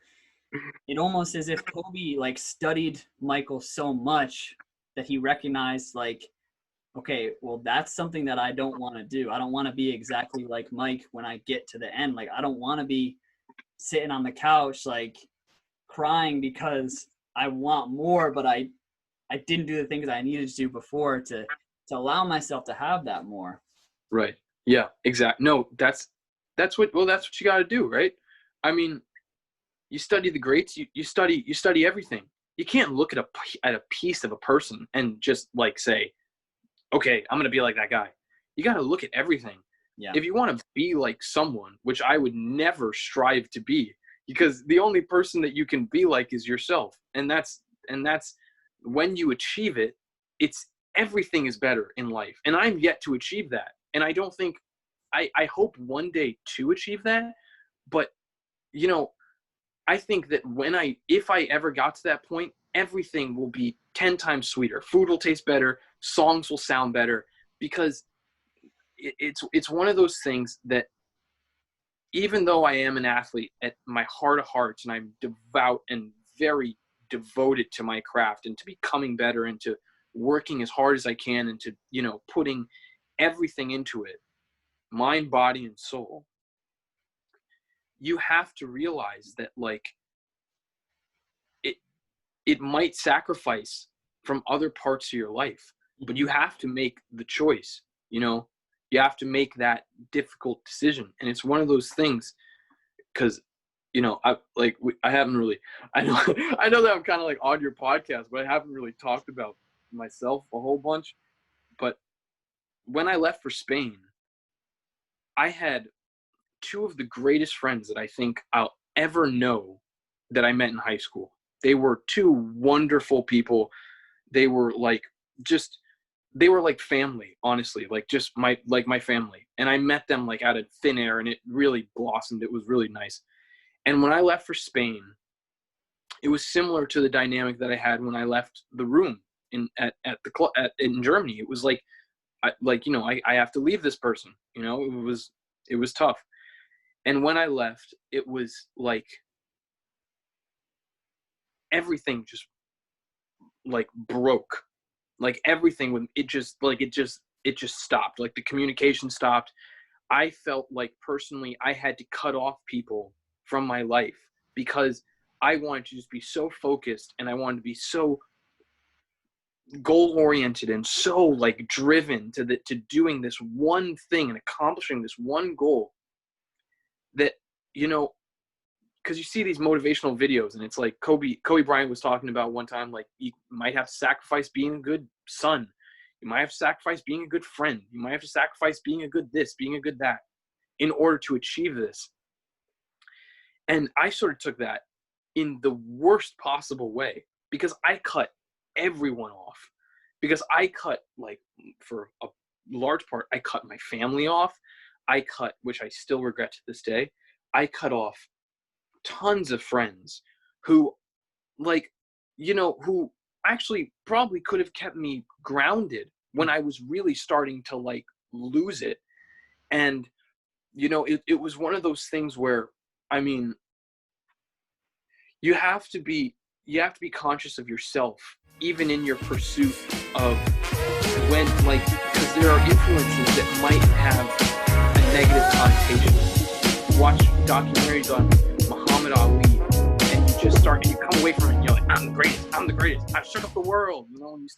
it almost as if Kobe like studied Michael so much that he recognized like, okay, well, that's something that I don't want to do. I don't want to be exactly like Mike when I get to the end. Like, I don't want to be sitting on the couch, like crying because I want more, but I didn't do the things I needed to do before to allow myself to have that more.
Right. Yeah, exactly. No, that's what you got to do. Right. I mean, you study the greats, you study everything. You can't look at a piece of a person and just like say, okay, I'm going to be like that guy. You got to look at everything.
Yeah.
If you want to be like someone, which I would never strive to be, because the only person that you can be like is yourself. And that's when you achieve it, everything is better in life. And I'm yet to achieve that. And I don't think, I hope one day to achieve that. But, you know, I think that if I ever got to that point, everything will be 10 times sweeter. Food will taste better. Songs will sound better, because it's one of those things that even though I am an athlete at my heart of hearts, and I'm devout and very devoted to my craft and to becoming better and to working as hard as I can and to, you know, putting everything into it, mind, body, and soul, you have to realize that like it might sacrifice from other parts of your life, but you have to make the choice. You know, you have to make that difficult decision. And it's one of those things, because, you know, I haven't really, I know that I'm kind of like on your podcast, but I haven't really talked about myself a whole bunch. But when I left for Spain, I had two of the greatest friends that I think I'll ever know that I met in high school. They were two wonderful people. They were like family, honestly, like just my family. And I met them like out of thin air, and it really blossomed. It was really nice. And when I left for Spain, it was similar to the dynamic that I had when I left the room in Germany. It was like, I have to leave this person, you know. It was tough. And when I left, it was like everything just like broke. Like everything, it just stopped. Like the communication stopped. I felt like personally I had to cut off people from my life, because I wanted to just be so focused, and I wanted to be so goal oriented and so like driven to doing this one thing and accomplishing this one goal, that, you know, because you see these motivational videos, and it's like Kobe Bryant was talking about one time, like, you might have to sacrifice being a good son. You might have to sacrifice being a good friend. You might have to sacrifice being a good this, being a good that, in order to achieve this. And I sort of took that in the worst possible way, because I cut everyone off. Because I cut, like, for a large part, I cut my family off. I cut, which I still regret to this day, I cut off tons of friends who, like, you know, who actually probably could have kept me grounded when I was really starting to like lose it. And, you know, it was one of those things where, I mean, you have to be conscious of yourself, even in your pursuit of when, like, because there are influences that might have a negative connotation. Watch documentaries on Muhammad Ali, and you come away from it, and you're like, I'm the greatest, I've shook up the world, you know, and you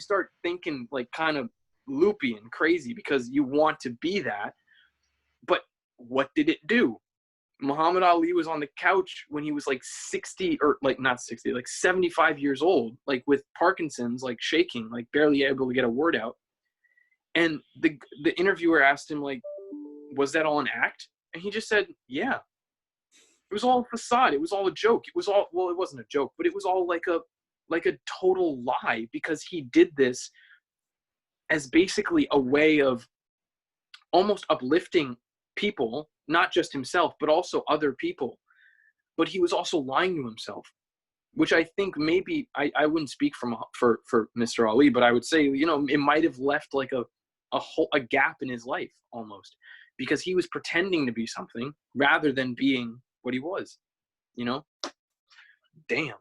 start thinking like kind of loopy and crazy because you want to be that. But what did it do? Muhammad Ali was on the couch when he was like 60, or like not 60, like 75 years old, like with Parkinson's, like shaking, like barely able to get a word out. And the interviewer asked him, like, was that all an act? And he just said, yeah. It was all a facade. It was all a joke. It was all, well, it wasn't a joke, but it was all like a total lie, because he did this as basically a way of almost uplifting people, not just himself, but also other people. But he was also lying to himself, which I think maybe I wouldn't speak for Mr. Ali, but I would say, you know, it might have left like a gap in his life almost, because he was pretending to be something rather than being what he was, you know? Damn.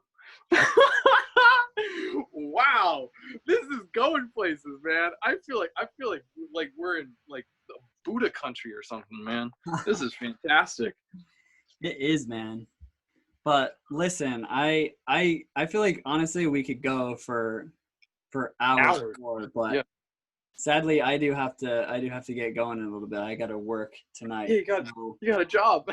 Wow, this is going places, man. I feel like we're in like the Buddha country or something, man. This is fantastic.
It is, man. But listen, I feel like honestly we could go for hours more, but
Yeah.
sadly I do have to get going in a little bit. I got to work tonight.
Yeah, you got a job.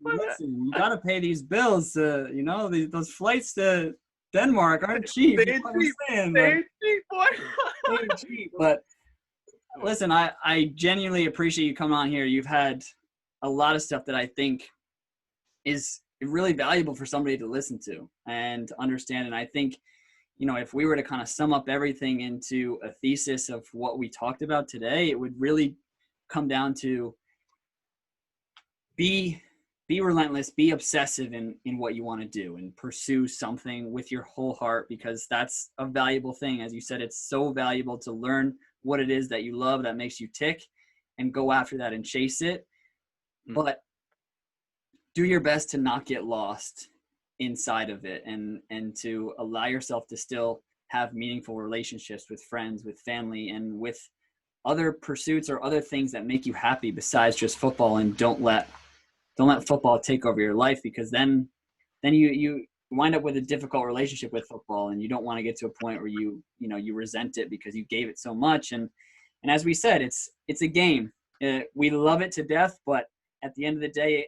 Listen, you got to pay these bills. You know, those flights to Denmark aren't cheap.
They ain't cheap, boy.
They ain't cheap. But listen, I genuinely appreciate you coming on here. You've had a lot of stuff that I think is really valuable for somebody to listen to and to understand. And I think, you know, if we were to kind of sum up everything into a thesis of what we talked about today, it would really come down to be relentless, be obsessive in what you want to do, and pursue something with your whole heart, because that's a valuable thing. As you said, it's so valuable to learn what it is that you love that makes you tick and go after that and chase it. But do your best to not get lost inside of it, and to allow yourself to still have meaningful relationships with friends, with family, and with other pursuits or other things that make you happy besides just football. And don't let football take over your life, because then you wind up with a difficult relationship with football, and you don't want to get to a point where you resent it because you gave it so much. And as we said, it's a game. We love it to death, but at the end of the day,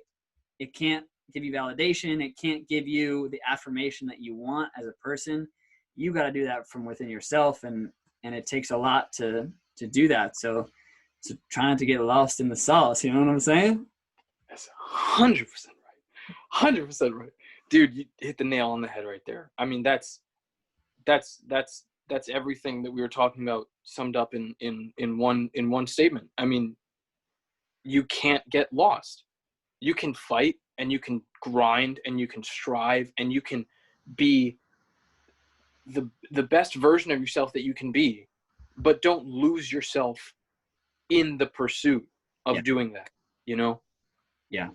it can't give you validation. It can't give you the affirmation that you want as a person. You got to do that from within yourself, and it takes a lot to do that. So try not to get lost in the sauce. You know what I'm saying?
That's 100% right. 100% right. Dude, you hit the nail on the head right there. I mean, that's everything that we were talking about summed up in one statement. I mean, you can't get lost. You can fight, and you can grind, and you can strive, and you can be the best version of yourself that you can be, but don't lose yourself in the pursuit of doing that, you know?
Yeah.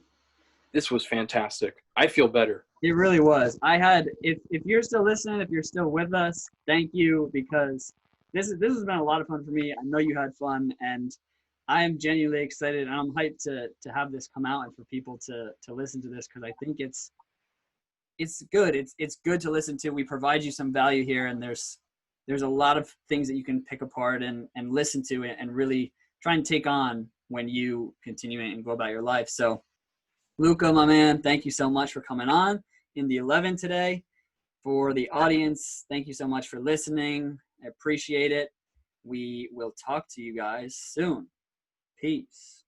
This was fantastic. I feel better.
It really was. If you're still listening, if you're still with us, thank you, because this has been a lot of fun for me. I know you had fun, and I am genuinely excited, and I'm hyped to have this come out and for people to listen to this, because I think it's good. It's good to listen to. We provide you some value here, and there's a lot of things that you can pick apart and listen to and really try and take on when you continue and go about your life. So Luca, my man, thank you so much for coming on in the 11 today. For the audience, thank you so much for listening. I appreciate it. We will talk to you guys soon. Peace.